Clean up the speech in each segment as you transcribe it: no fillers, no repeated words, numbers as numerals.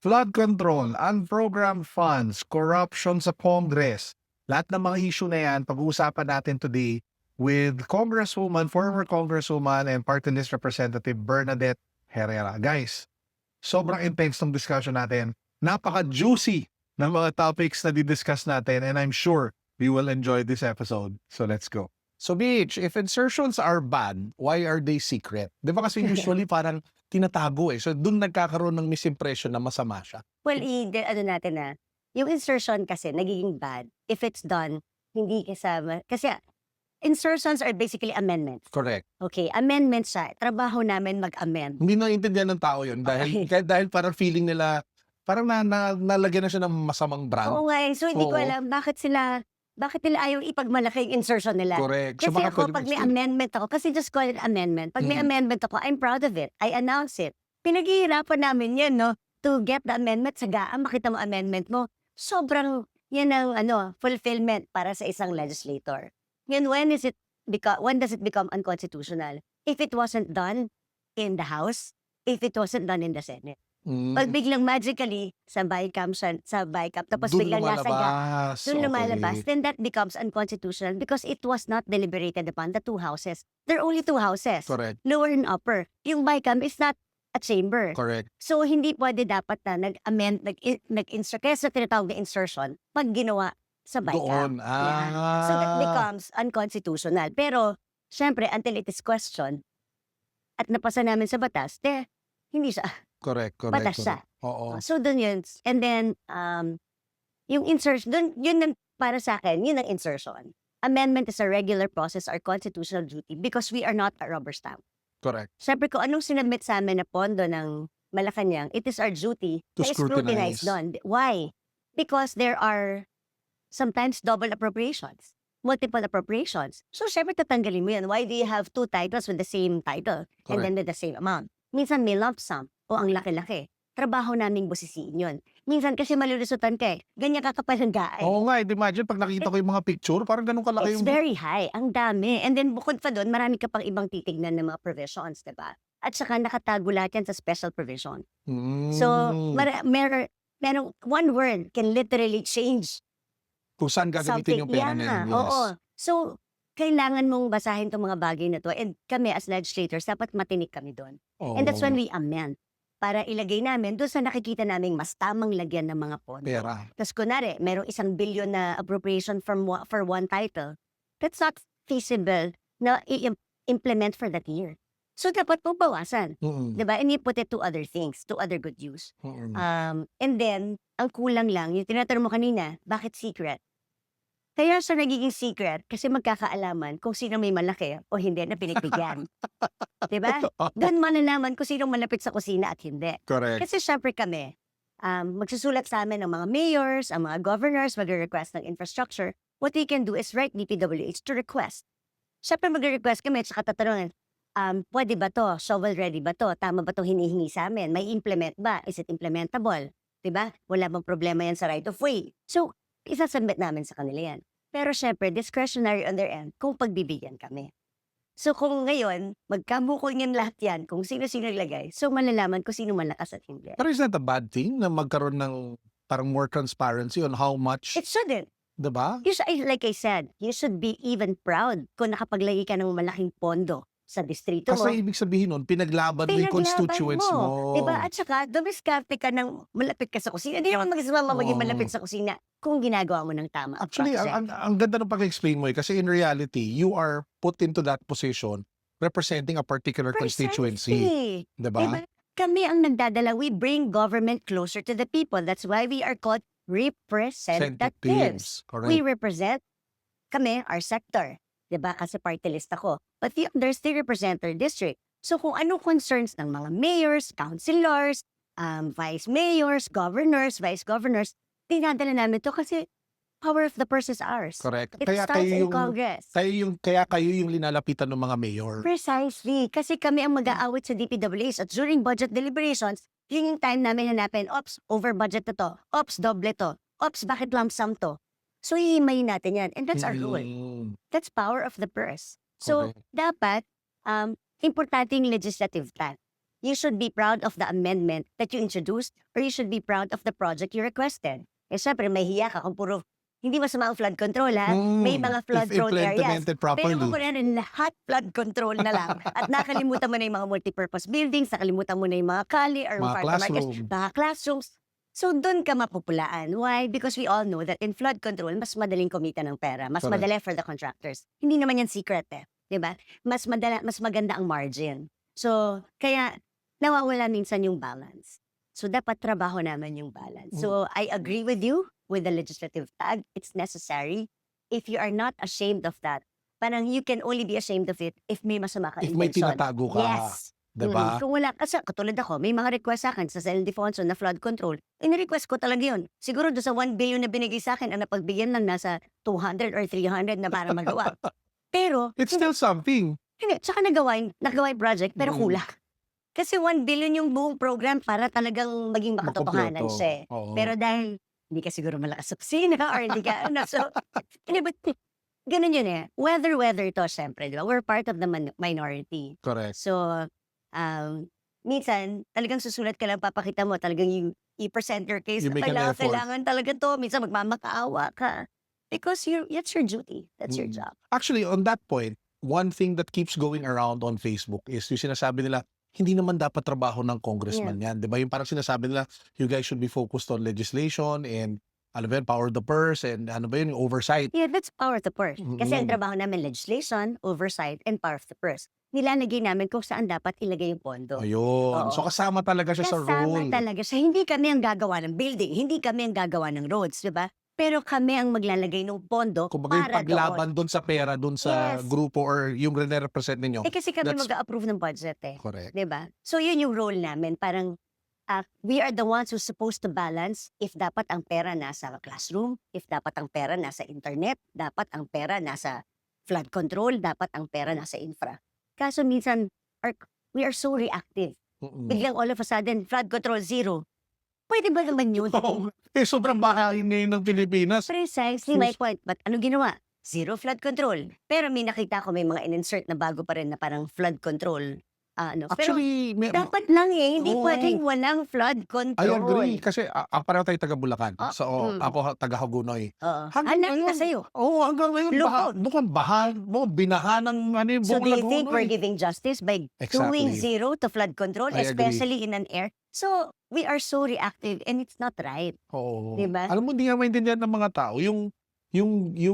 flood control, unprogrammed funds, corruption sa Congress. Lahat ng mga issue na yan, pag-uusapan natin today with former Congresswoman and Party List Representative Bernadette Herrera. Guys, sobrang intense ng discussion natin. Napaka-juicy ng mga topics na didiscuss natin and I'm sure we will enjoy this episode. So let's go. So Beach, if insertions are bad, why are they secret? Di ba kasi usually parang tinatago eh. So dun nagkakaroon ng misimpression na masama siya. Well, ano natin na, yung insertion kasi nagiging bad if it's done, hindi kasama. Kasi insertions are basically amendments. Correct. Okay, amendments siya. Trabaho namin mag-amend. Hindi naiintindihan ng tao yun dahil, dahil parang feeling nila, parang nalagyan na siya ng masamang brand. Oo nga eh. So hindi ko Oo. alam bakit nila ayaw ipagmalaki yung insertion nila. Correct. So, Kasi baka ako, pwede pag may ma-explain. amendment ako, kasi just call it amendment. Pag may Mhm. amendment ako, I'm proud of it. I announce it. Pinaghihirapan namin yan, no? To get the amendment, sagaan, makita mo amendment mo. Sobrang, yan ang fulfillment para sa isang legislator. Ngayon, when does it become unconstitutional? If it wasn't done in the House, if it wasn't done in the Senate. Pag biglang magically, sa BICAM, tapos Dun biglang nasa lumalabas. doon lumalabas, Okay. then that becomes unconstitutional because it was not deliberated upon the two houses. There are only two houses, Correct. lower and upper. Yung BICAM is not a chamber. Correct. So, hindi pwede dapat na nag-amend, nag-insert, kaya sa tinatawag na insertion, pag ginawa sa Doon. BICAM. So, that becomes unconstitutional. Pero, syempre, until it is questioned, at napasa namin sa batas, hindi siya. Correct. Batas siya. Oo. So, dun yun. And then, yung insertion, yun ang, para sa akin, yun ang insertion. Amendment is a regular process or constitutional duty because we are not a rubber stamp. Correct. Siyempre, kung anong sinabit sa amin na pondo ng Malacanang, it is our duty To na scrutinize scrutinize. doon. Why? Because there are sometimes double appropriations, multiple appropriations. So, syempre, tatanggalin mo yan. Why do you have two titles with the same title and then with the same amount? Minsan may lump sum o ang laki-laki. Trabaho naming busisiin yun. Minsan kasi malulusutan ka eh. Ganyan kakapal ng gaay. Oo nga, imagine pag nakita ko yung mga picture, parang ganun kalaki It's yung... very high. Ang dami. And then bukod pa doon, marami ka pang ibang titignan ng mga provisions, diba? At saka nakatago lahat yan sa special provision. So, merong one word can literally change kung saan gagamitin something. yung pera na yun. Yes. Oo. So, kailangan mong basahin itong mga bagay na to. And kami as legislators, dapat matinik kami doon. And that's when we amend. Para ilagay namin doon sa nakikita naming mas tamang lagyan ng mga pondo. Pera. Tapos kunwari, merong 1 billion na appropriation for one title. That's not feasible na i-implement for that year. So, dapat po bawasan. Diba? And you put it to other things, to other good use. And then, ang kulang lang, yung tinatanong mo kanina, bakit secret? Kaya siya nagiging secret kasi magkakaalaman kung sino may malaki o hindi na pinagbigyan. Diba? Doon malalaman kung sino malapit sa kusina at hindi. Correct. Kasi syempre kami, magsusulat sa amin ng mga mayors, ang mga governors, mag-request ng infrastructure. What we can do is write DPWH to request. Syempre mag-request kami at saka tatanungin, pwede ba to? Shovel ready ba to? Tama ba to hinihingi sa amin? May implement ba? Is it implementable? Diba? Wala bang problema yan sa right of way? So, isasubmit namin sa kanila yan. Pero syempre, discretionary on their end kung pagbibigyan kami. So kung ngayon, magkabukol niyan lahat yan, kung sino-sino ilagay, so malalaman kung sino malakas at hindi. Pero is that a bad thing na magkaroon ng parang more transparency on how much, It shouldn't. diba? Like I said, you should be even proud kung nakapaglagay ka ng malaking pondo sa distrito mo. Kasi ibig sabihin nun, pinaglaban mo yung constituents mo. Diba? At saka, dumiskarte ka ng malapit ka sa kusina. Hindi naman mag-isama maging malapit sa kusina kung ginagawa mo ng tama. Actually, ang ganda ng pag-explain mo eh. Kasi in reality, you are put into that position representing a particular constituency. Diba? Diba? Kami ang nagdadala. We bring government closer to the people. That's why we are called representatives. Correct. We represent kami, our sector. Diba? Kasi party list ako. But the others, they represent their district. So kung ano concerns ng mga mayors, councilors, vice mayors, governors, vice governors, dinadala namin to kasi power of the purse is ours. Correct. It starts in Congress. Kaya kayo yung linalapitan ng mga mayor. Precisely. Kasi kami ang mag-aawit sa DPWH at during budget deliberations, yun yung time namin hanapin, ops, over budget na to. Ops, doble to. Ops, bakit lump sum to? So, hihimayin natin yan. And that's our rule. That's power of the purse. So, Correct. dapat, importante yung legislative plan. you should be proud of the amendment that you introduced or you should be proud of the project you requested. Eh, syempre, may hiya ka kung puro, hindi masama ang flood control, ha? May mga flood-prone If areas. implemented Pero kung properly. kunwari lahat flood control na lang at nakalimutan mo na yung mga multipurpose buildings, nakalimutan mo na yung mga kali or Mga farm to markets, classroom. mga classrooms. So, doon ka mapupulaan. Why? Because we all know that in flood control, mas madaling kumita ng pera. Mas Correct. madali for the contractors. Hindi naman yan secret eh. Diba? Mas maganda ang margin. So, kaya nawawala minsan yung balance. So, dapat trabaho naman yung balance. So, I agree with you with the legislative tag. It's necessary. If you are not ashamed of that, parang you can only be ashamed of it if may masama ka If may intention. tinatago ka. Yes. Diba? Kung wala, kasi katulad ako, may mga request sa akin sa San Ildefonso na flood control. In-request ko talaga yun. Siguro doon sa 1 billion na binigay sa akin, ang napagbigyan lang nasa 200 or 300 na para magawa. Pero, It's still something. hindi, tsaka nagawa yung project, pero kulang. Kasi 1 billion yung buong program para talagang maging makatotohanan Makompleto. siya. Oo. Pero dahil hindi ka siguro malakas sa kusina or hindi ka, so, hindi, but, ganun yun eh. Whether to, syempre, di ba? We're part of the minority. Correct. So, minsan, talagang susulat ka lang, papakita mo, talagang i-present your case. You make an effort. Kailangan talaga to. Minsan magmamakaawa ka. Because that's your duty. That's your Mm. job. Actually, on that point, one thing that keeps going around on Facebook is yung sinasabi nila, hindi naman dapat trabaho ng congressman yan. Di ba? Yung parang sinasabi nila, you guys should be focused on legislation and ano ba yun, power of the purse and ano ba yun, yung oversight. Yeah, that's power of the purse. Kasi ang Mm. trabaho namin, legislation, oversight, and power of the purse. Nilalagay namin kung saan dapat ilagay yung pondo. Ayun. Oo. So kasama talaga siya sa Kasama rule. talaga siya. Hindi kami ang gagawa ng building. Hindi kami ang gagawa ng roads, di ba? Pero kami ang maglalagay ng pondo Kumbaga yung para paglaban doon sa pera, doon sa Yes. grupo or yung re-represent ninyo. Eh kasi kami That's- mag-approve ng budget eh. Correct. Di ba? So yun yung role namin. Parang we are the ones who's supposed to balance if dapat ang pera nasa classroom, if dapat ang pera nasa internet, dapat ang pera nasa flood control, dapat ang pera nasa infra. Kaso minsan, we are so reactive. Mm-mm. Biglang all of a sudden, flood control zero. Pwede ba naman yun? Oo. Sobrang bahain ngayon ng Pilipinas. Precisely my point. But ano ginawa? Zero flood control. Pero may nakita ko may mga in-insert na bago pa rin na parang flood control. Pero Actually, dapat lang eh. Hindi Oo. pwedeng walang flood control. I agree. Kasi pareho tayo taga Bulacan. Ah, So, ako taga Hagunoy. Oo. Hanggang Anak na ngayon, sa'yo. Oo, hanggang ngayon, Lupot. mukhang bahan, binahan ng ano, So buong do you think Laguna. we're giving justice by doing Exactly. zero to flood control, I agree. especially in an air? So we are so reactive and it's not right. Oo. Diba? Alam mo, hindi nga maintindihan ng mga tao. Yung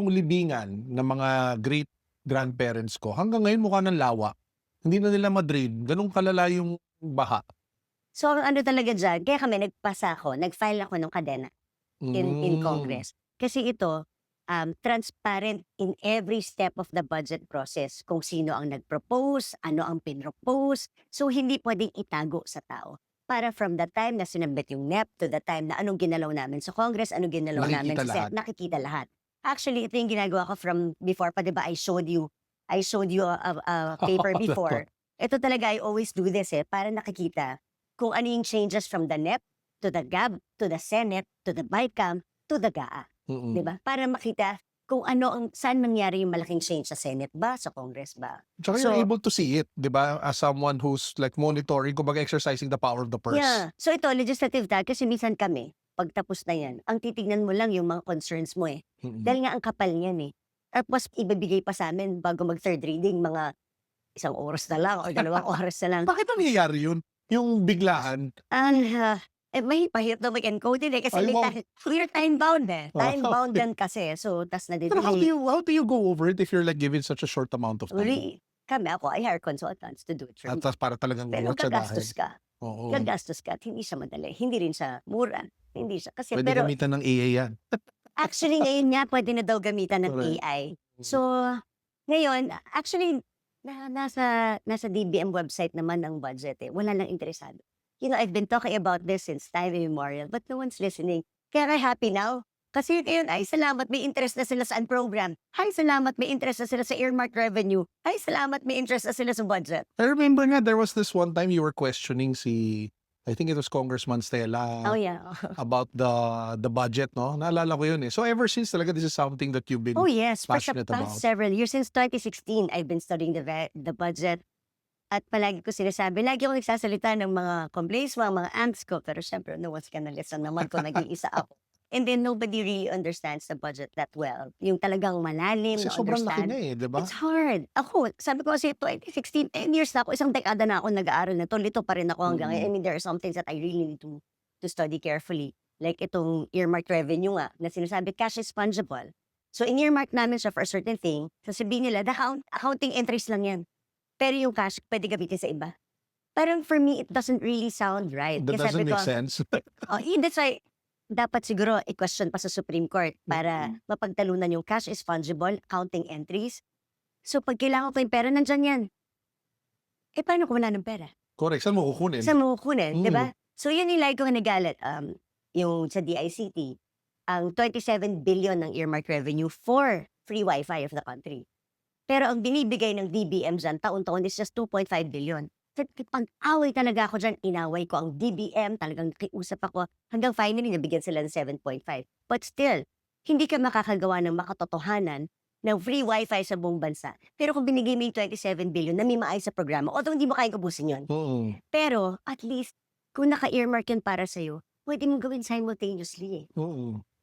libingan ng mga great grandparents ko, hanggang ngayon mukha ng lawa. Hindi na nila ma-drain. Ganun kalala yung baha. So ang ano talaga dyan, kaya kami nag-file ako ng kadena in Congress. Kasi ito, transparent in every step of the budget process. Kung sino ang nag-propose, ano ang pinropose. So hindi pwedeng itago sa tao. Para from the time na sinabit yung NEP to the time na anong ginalaw namin sa Congress, anong ginalaw namin Nakikita sa lahat. Senate, nakikita lahat. Actually, ito yung ginagawa ko from before pa, diba? I showed you a paper before. Ito talaga, I always do this para nakikita kung ano yung changes from the NEP to the GAB, to the Senate, to the BICAM, to the GAA. Mm-mm. Diba? Para makita kung saan mangyari yung malaking change sa Senate ba, sa Congress ba. Tsaka So- you're able to see it, di ba? As someone who's like monitoring, kumbaga exercising the power of the purse. Yeah. So ito, legislative tag, kasi minsan kami, pagtapos na yan, ang titignan mo lang yung mga concerns mo eh. Mm-mm. Dahil nga ang kapal niyan eh. Tapos ibibigay pa sa amin bago mag third reading, mga 1 oras na lang o 2 oras na lang. Bakit nangyayari yun? Yung biglaan. May pahirap na mag-encode eh. Kasi Ay, wow. we're time-bound eh. Oh. Time-bound din kasi. So, tas na Pero how do you go over it if you're like given such a short amount of time? Really, I hire consultants to do it for At me. tas para talagang Pero watsadahin. gagastos ka. Oo. Gagastos ka at hindi siya madali. Hindi rin siya mura. Hindi siya. Kasi, Pwede pero gamitan ng AA yan. actually ngayon nga pwede na daw gamitan ng Correct. AI. So, ngayon, actually, nasa DBM website naman ang budget eh. Wala lang interesado. You know, I've been talking about this since time immemorial, but no one's listening. Kaya I'm happy now. Kasi ngayon, ay salamat, may interest na sila sa program. Ay salamat, may interest na sila sa earmark revenue. Ay salamat, may interest na sila sa budget. I remember nga, there was this one time you were questioning I think it was Congressman Stella Oh yeah. about the budget, no? Naalala ko yun eh. So ever since talaga, this is something that you've been Oh yes, for the passionate past about. several years, since 2016, I've been studying the budget. At palagi ko sinasabi, lagi ako nagsasalita ng mga complaints, mga ants ko. Pero syempre, no one's gonna listen naman kung nag-iisa ako. And then nobody really understands the budget that well. Yung talagang malalim Kasi na sobrang laki understand. na eh, di ba? It's hard. Ako, sabi ko kasi 2016, 10 years na ako, isang dekada na ako nag-aaral na to. Lito pa rin ako hanggang ngayon. I mean, there are some things that I really need to study carefully. Like itong earmark revenue nga, na sinasabi, cash is fungible. So, in-earmark namin siya for a certain thing. Sasabihin nila, accounting entries lang yan. Pero yung cash, pwede gamitin sa iba. Parang for me, it doesn't really sound right. That Kasi doesn't sabi make ko, sense. that's why, dapat siguro i-question pa sa Supreme Court para mapagtalunan yung cash is fungible, accounting entries. So, pag kailangan ko yung pera, nandyan yan. Eh, paano kung wala ng pera? Correct. Saan mo kukunin? Saan mo kukunin, di ba? Mm. So, yun yung lagi ko nagalit. Yung sa DICT, ang 27 billion ng earmark revenue for free wifi of the country. Pero ang binibigay ng DBM dyan, taon-taon is just 2.5 billion. Pag-away talaga ako dyan, inaway ko ang DBM, talagang nakiusap ako, hanggang finally nabigyan sila ng 7.5. But still, hindi ka makakagawa ng makatotohanan ng free wifi sa buong bansa. Pero kung binigay mo yung 27 billion na may maayos sa programa, although hindi mo kayang ubusin yun. Pero at least, kung naka-earmark yan para sa'yo, pwede mong gawin simultaneously eh.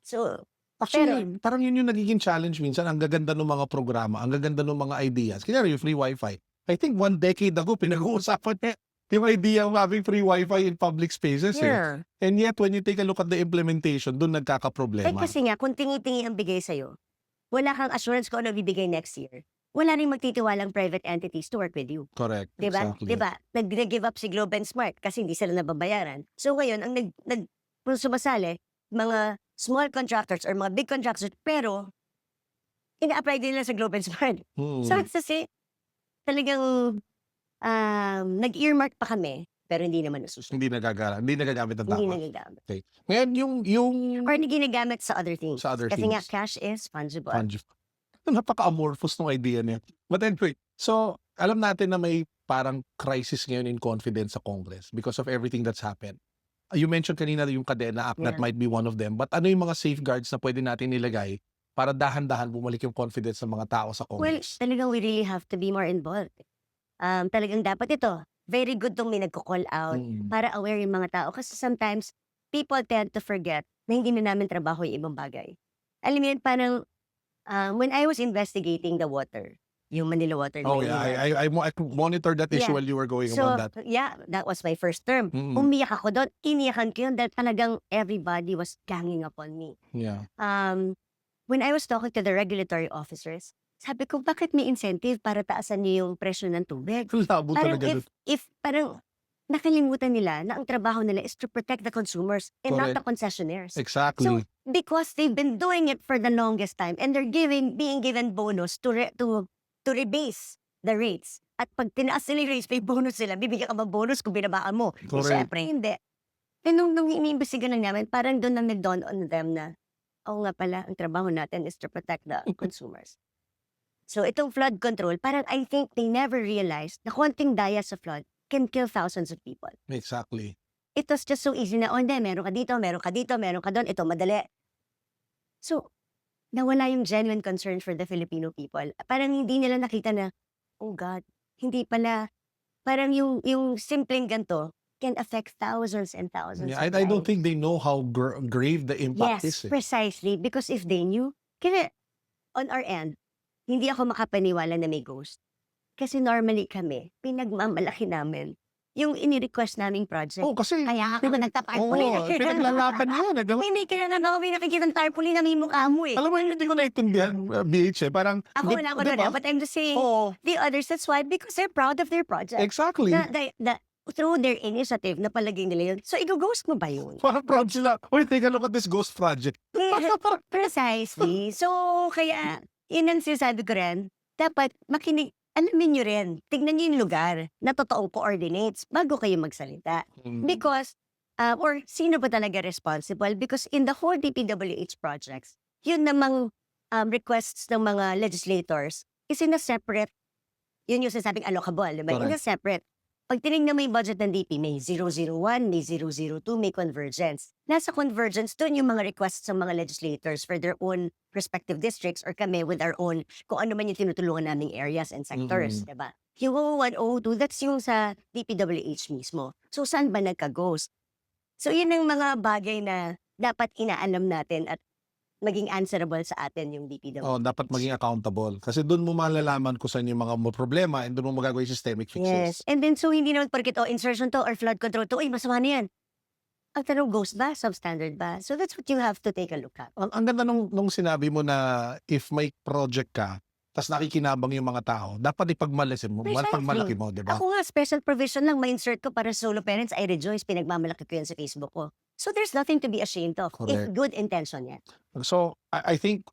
So, Actually, parang yun yung nagiging challenge minsan. Ang gaganda ng mga programa, ang gaganda ng mga ideas. Kaya yung free wifi. I think 1 decade ago, pinag-uusapan niya yung idea of having free wifi in public spaces. Eh. And yet, when you take a look at the implementation, doon Eh nagkakaproblema. kasi nga, kung tingi-tingi ang bigay sa'yo, wala kang assurance kung ano bibigay next year. Wala rin magtitiwalang private entities to work with you. Correct. Diba? Exactly. Diba? Nag-give up si Globe and Smart kasi hindi sila nababayaran. So ngayon, ang kung sumasali, mga small contractors or mga big contractors, pero ina-apply din nila sa Globe and Smart. So kasi talagang nag-earmark pa kami, pero hindi naman nasusunod. Hindi nagagamit ng Hindi tama. nagagamit. Okay. Ngayon, yung Or hindi ginagamit sa other things. Sa other Kasi nga, things. cash is fungible. Napaka-amorphous ng idea niya. But anyway, so alam natin na may parang crisis ngayon in confidence sa Congress because of everything that's happened. You mentioned kanina yung Cadena Act that Yeah. might be one of them. But ano yung mga safeguards na pwede natin nilagay para dahan-dahan bumalik yung confidence ng mga tao sa Well, Congress? talagang we really have to be more involved. Talagang dapat ito. Very good tong may nagko-call out para aware yung mga tao. Kasi sometimes, people tend to forget na hindi na namin trabaho yung ibang bagay. Alam mo yun, parang when I was investigating the water, yung Manila Water. Oh yeah, I monitored that issue Yeah. while you were going So, about that. yeah, that was my first term. Umiyak ako doon. Iniyakan ko yun dahil talagang everybody was ganging upon me. Yeah. When I was talking to the regulatory officers, sabi ko, bakit may incentive para taasan niyo yung presyo ng tubig? Labo Parang talaga dun. if parang nakalimutan nila na ang trabaho nila is to protect the consumers and not the concessionaires. Exactly. So, because they've been doing it for the longest time and they're being given bonus to rebase the rates. At pag tinaas nila yung rates, may bonus sila. Bibigyan ka ba bonus kung binabaan mo? Eh, Correct. syempre, hindi. And nung iniimbestiga na namin, parang doon na nag-dawn on them na, oo nga pala, ang trabaho natin is to protect the consumers. So, itong flood control, parang I think they never realized na konting daya sa flood can kill thousands of people. Exactly. It was just so easy na, oh hindi, meron ka dito, meron ka dito, meron ka doon, ito, madali. So, nawala yung genuine concern for the Filipino people. Parang hindi nila nakita na, oh God, hindi pala, parang yung simpleng ganito can affect thousands and thousands Yeah, of I don't lives. think they know how grave the impact Yes, is. precisely. Because if they knew, kasi on our end, hindi ako makapaniwala na may ghost. Kasi normally kami, pinagmamalaki namin yung ini-request naming project. Oh, kasi Kaya ako nagtatarpaulin. pinaglalaban yan. Hindi kaya na ako nakikita ng tarpaulin na may mukha mo eh. Alam mo, hindi ko naintindihan, BH eh. Parang, Ako wala ko doon, but I'm just saying, Oo, the others, that's why, because they're proud of their project. exactly. Through their initiative, napalagay nila yun. So, i-ghost mo ba yun? Parang proud sila. Wait, take a look at this ghost project. Precisely. So, kaya, yun ang sinasabi ko rin, dapat makinig, alamin nyo rin, tignan nyo yung lugar na totoong coordinates bago kayo magsalita. Because, or sino ba talaga responsible? Because in the whole DPWH projects, yun namang requests ng mga legislators is in a separate, yun yung sasabing allocable, diba? In a separate. Pag tinignan mo yung budget ng DP, may 001, may 002, may convergence. Nasa convergence, doon yung mga requests ng mga legislators for their own respective districts or kami with our own, kung ano man yung tinutulungan naming areas and sectors, diba? Yung 01, 02, that's yung sa DPWH mismo. So, saan ba nagka-ghost? So, yun ang mga bagay na dapat inaalam natin at maging answerable sa atin yung DPWH. Oh, dapat maging accountable. Kasi doon mo malalaman kung saan yung mga problema and doon mo magagawa yung systemic Yes. fixes. And then, so hindi naman porket, insertion to or flood control to, masama na yan. Ang tanong, ghost ba? Substandard ba? So, that's what you have to take a look at. Ang ganda nung sinabi mo na if may project ka, tas nakikinabang yung mga tao, dapat ipagmalisin mo, Precisely. pagmalaki mo, di ba? Ako nga, special provision lang ma-insert ko para sa solo parents. I rejoice, pinagmamalaki ko yan sa Facebook ko. So, there's nothing to be ashamed of if Correct. good intention yan. So, I think,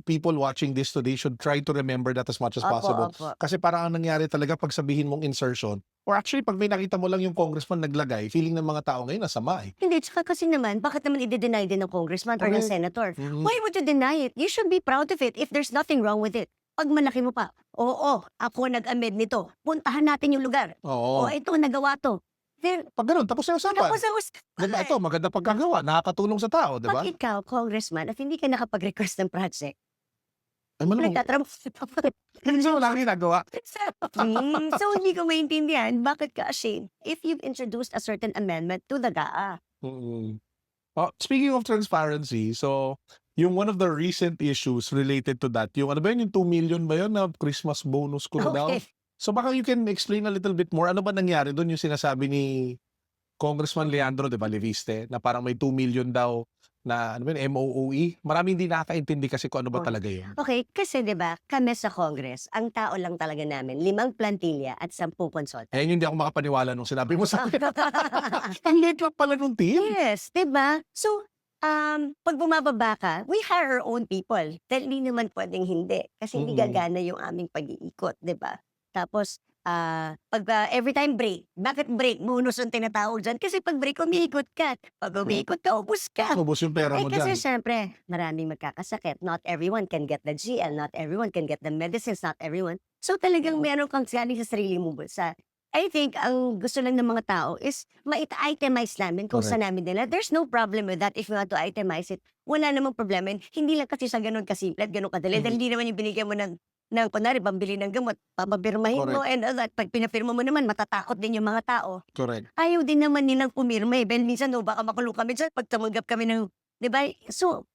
people watching this today should try to remember that as much as possible. Opo. Kasi parang ang nangyari talaga pag sabihin mong insertion, or actually pag may nakita mo lang yung congressman naglagay, feeling ng mga tao ngayon nasama eh. Hindi, tsaka kasi naman, bakit naman i-deny din ng congressman or ng Correct. senator? Mhm. Why would you deny it? You should be proud of it if there's nothing wrong with it. Pag malaki mo pa, oo, ako nag-amend nito. Puntahan natin yung lugar. Oo. Ito, nagawa to. There, Pag ganun, tapos na usapan. tapos ang Ganda ito, maganda pagkagawa, nakakatulong sa tao, di ba? Pag ikaw, congressman, at hindi ka nakapag-request ng project, Ay, malamang. nagtatrabaho Hindi mo lang ginagawa. So, hindi ko maintindihan bakit ka ashamed if you've introduced a certain amendment to the GAA. Mm. Speaking of transparency, so yung one of the recent issues related to that, yung ano ba yun, yung 2 million ba yun na Christmas bonus ko daw? Okay. So baka you can explain a little bit more. Ano ba nangyari doon yung sinasabi ni Congressman Leandro de Valeviste na parang may 2 million daw na ano ba yun, MOOE? Maraming hindi nakakaintindi kasi kung ano ba Oh. talaga yun. Okay, kasi 'di ba, kami sa Congress, ang tao lang talaga namin, 5 plantilla at 10 konsulta. Ayan yung hindi ako makapaniwala nung sinabi mo sa akin. Ang liit lang pala nung team. Yes, 'di ba? So, pag bumababa ka, we hire our own people. Dahil hindi naman pwedeng hindi. Kasi hindi Mm. gagana yung aming pag-iikot, 'di ba? Tapos, pag every time break, bakit break? Bonus ang tinatawag dyan. Kasi pag break, umiikot ka. Pag umiikot ka, ubus ka. Ubus yung pera mo Kasi dyan. syempre, maraming magkakasakit. Not everyone can get the GL. Not everyone can get the medicines. Not everyone. So talagang meron kang galing sa sarili mong bulsa. I think ang gusto lang ng mga tao is ma-itemize namin kung Correct. saan namin nila. There's no problem with that if you want to itemize it. Wala namang problema. Hindi lang kasi sa ganun kasimple at ganun kadali. Dahil hindi naman yung binigyan mo ng kunwari, pambili ng gamot, papapirmahin mo, and all that. Pag pinapirma mo naman, matatakot din yung mga tao. Correct. Ayaw din naman nilang pumirma eh. Dahil minsan, baka makulong kami dyan pag tumanggap kami ng, di ba? So,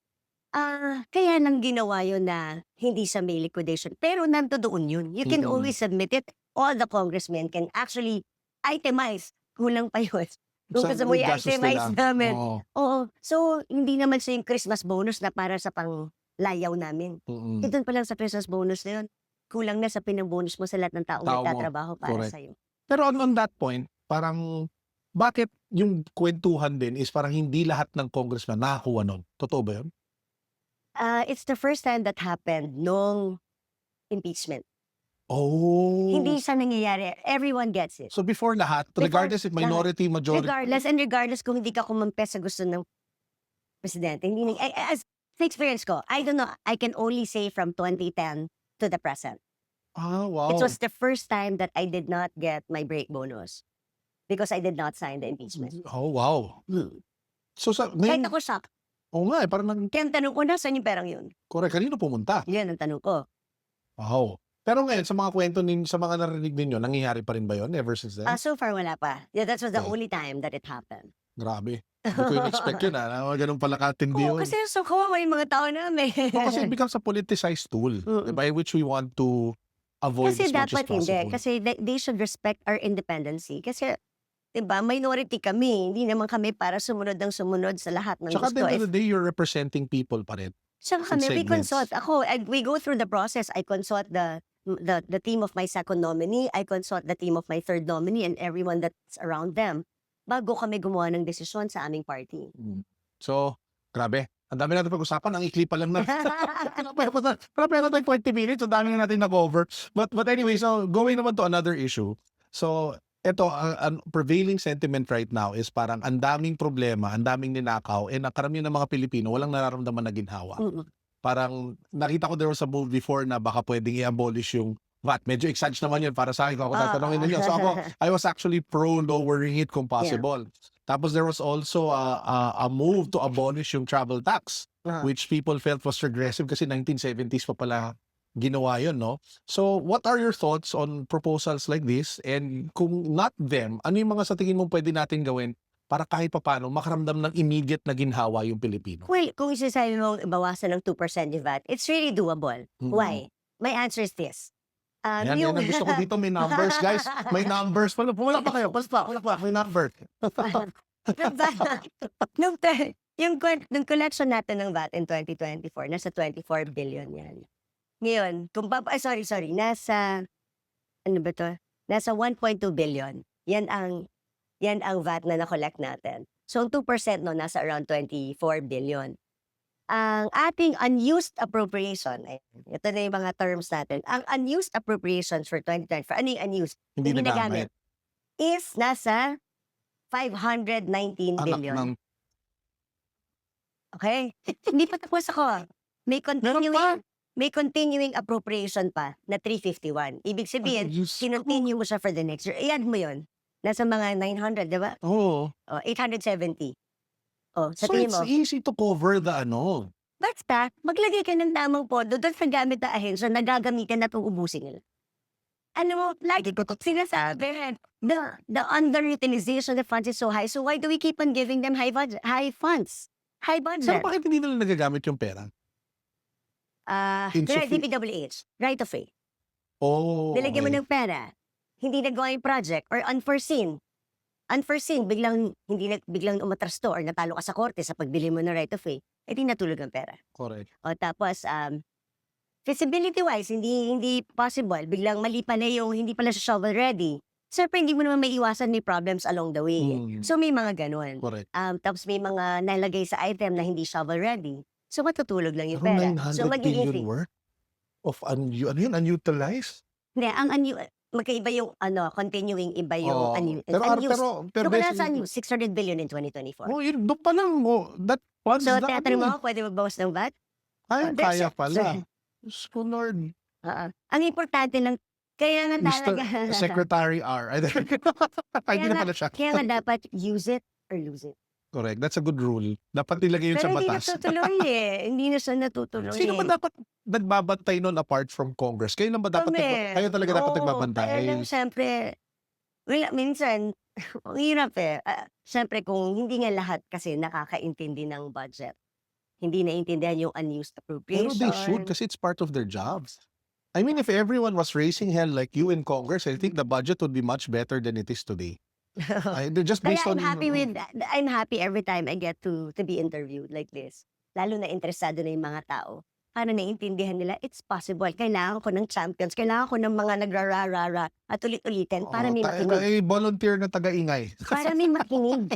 kaya nang ginawa yun na hindi sa may liquidation. Pero nandoon yun. You can Mm. always submit it. All the congressmen can actually itemize. Kulang pa yun. Kung Sa gusto mo gastos i-itemize nila. namin. Oo. Oo. So, hindi naman siya yung Christmas bonus na para sa panglayaw namin. Mm-mm. Doon pa lang sa Christmas bonus na yun. Kulang na sa pinang-bonus mo sa lahat ng taong Tao mo. nagtatrabaho para Correct. sa'yo. Pero on that point, parang bakit yung kwentuhan din is parang hindi lahat ng congressman nakakuha nun? Totoo ba yun? It's the first time that happened nung impeachment. Oh. Hindi siya nangyayari. Everyone gets it. So before lahat, Before regardless if minority, majority. Regardless kung hindi ka kumampi sa gusto ng presidente. Hindi, as sa experience ko, I don't know, I can only say from 2010 to the present. Wow. It was the first time that I did not get my break bonus because I did not sign the impeachment. Oh, wow. So sa Kahit ngayon, ako shock. oo nga eh, parang Kaya ang tanong ko, nasaan yung perang yun? correct, kanino pumunta? Yan ang tanong ko. Wow. Pero ngayon, sa mga kwento sa mga narinig ninyo, nangyayari pa rin ba yun ever since then? So far, wala pa. Yeah, that was the Okay. only time that it happened. Grabe. Hindi ko in-expect yun na ganun pala katindi Oo, yun. kasi so kawawa yung mga tao namin. Kasi it becomes a politicized tool by which we want to avoid Kasi as much as dapat hindi. possible. Kasi they should respect our independency. Kasi, diba, minority kami. Hindi naman kami para sumunod sa lahat ng Tsaka at the gusto. end of the day, you're representing people pa rin. Tsaka kami, we segments. consult. We go through the process. I consult the team of my second nominee. I consult the team of my third nominee and everyone that's around them bago kami gumawa ng desisyon sa aming party. So, grabe. Ang dami natin pag-usapan. Ang ikli pa lang na. Pero tayo 20 minutes. Ang dami na natin nag-over. But anyway, so going naman to another issue. So, ito, ang prevailing sentiment right now is parang ang daming problema, ang daming ninakaw, and ang karamihan ng mga Pilipino walang nararamdaman na ginhawa. Parang nakita ko there was a move before na baka pwedeng i-abolish yung VAT. Medyo exage naman yun para sa akin kung ako tatanungin ninyo. So ako, I was actually pro lowering it kung possible. Tapos there was also a move to abolish yung travel tax, which people felt was regressive kasi 1970s pa pala ginawa yun, no? So, what are your thoughts on proposals like this? And kung not them, ano yung mga sa tingin mo pwede natin gawin para kahit papaano makaramdam ng immediate na ginhawa yung Pilipino? Well, kung isasabi mo bawasan ng 2% yung VAT, it's really doable. Mm. Why? My answer is this. Yan, yan ang gusto ko dito. May numbers, guys. May numbers. Pumula pa kayo. Wala pa. May number. Yung collection natin ng VAT in 2024, nasa 24 billion yan. Ngayon, kung sorry, nasa, ano ba to? Nasa 1.2 billion. Yan ang VAT na na-collect natin. So, ang 2% no, nasa around 24 billion. Ang ating unused appropriation, ito na yung mga terms natin. Ang unused appropriations for 2024, ano yung unused? Hindi nagamit. Is nasa 519 Anak billion. ng... Okay? Hindi pa tapos ako. May continuing appropriation pa na 351. Ibig sabihin, kinontinue mo siya for the next year. I-add mo yun. Nasa mga 900, di ba? Oo. 870. Sa So, tingin it's mo, easy to cover the ano. basta, maglagay ka ng tamang pondo doon sa gamit na ahensya na gagamitin na itong ubusin nila. Ano mo, lagi ko sinasabi, the underutilization of the funds is so high, so why do we keep on giving them high funds? High So, budget. bakit hindi nila nagagamit yung pera? DPWH, right of way. Oh, Nilagyan mo okay. ng pera, hindi nagawa yung project, or unforeseen, biglang umatras to or natalo ka sa korte sa pagbili mo ng right of way, di natulog ang pera. Correct. O tapos, feasibility-wise, hindi possible. Biglang mali pa na yung hindi pala siya shovel ready. Siyempre, hindi mo naman maiwasan may problems along the way. So, may mga ganun. Correct. Tapos may mga nalagay sa item na hindi shovel ready. So, matutulog lang yung Pero pera. 900 So, magiging billion worth of unutilized? Hindi, magkaiba yung continuing iba yung Oo. unused. Pero So, kung nasa basically, unused, 600 billion in 2024. yun, doon pa lang, that funds So, na, tinatanong mo ako, pwede magbawas ng VAT? kaya pala. Diyos ko, Lord. Ang importante lang, kaya nga Mr. talaga. Secretary R. Ay, hindi na pala siya. Kaya nga dapat use it or lose it. Correct. That's a good rule. Dapat nilagay yun sa Pero hindi batas. natutuloy Hindi na siya natutuloy Sino ba dapat nagbabantay nun apart from Congress? Kayo lang ba dapat kayo talaga dapat nagbabantay? Kaya lang, siyempre, minsan, ang hirap siyempre, kung hindi nga lahat kasi nakakaintindi ng budget, hindi naintindihan yung unused Pero appropriation. they should kasi it's part of their jobs. I mean, if everyone was raising hell like you in Congress, I think the budget would be much better than it is today. Just Kaya based on... I'm happy every time I get to be interviewed like this. Lalo na interesado na yung mga tao. Para naiintindihan nila, it's possible. Kailangan ko ng champions. Kailangan ko ng mga nagrararara at ulit-ulitin para may makinig. Volunteer na taga-ingay. Para may makinig.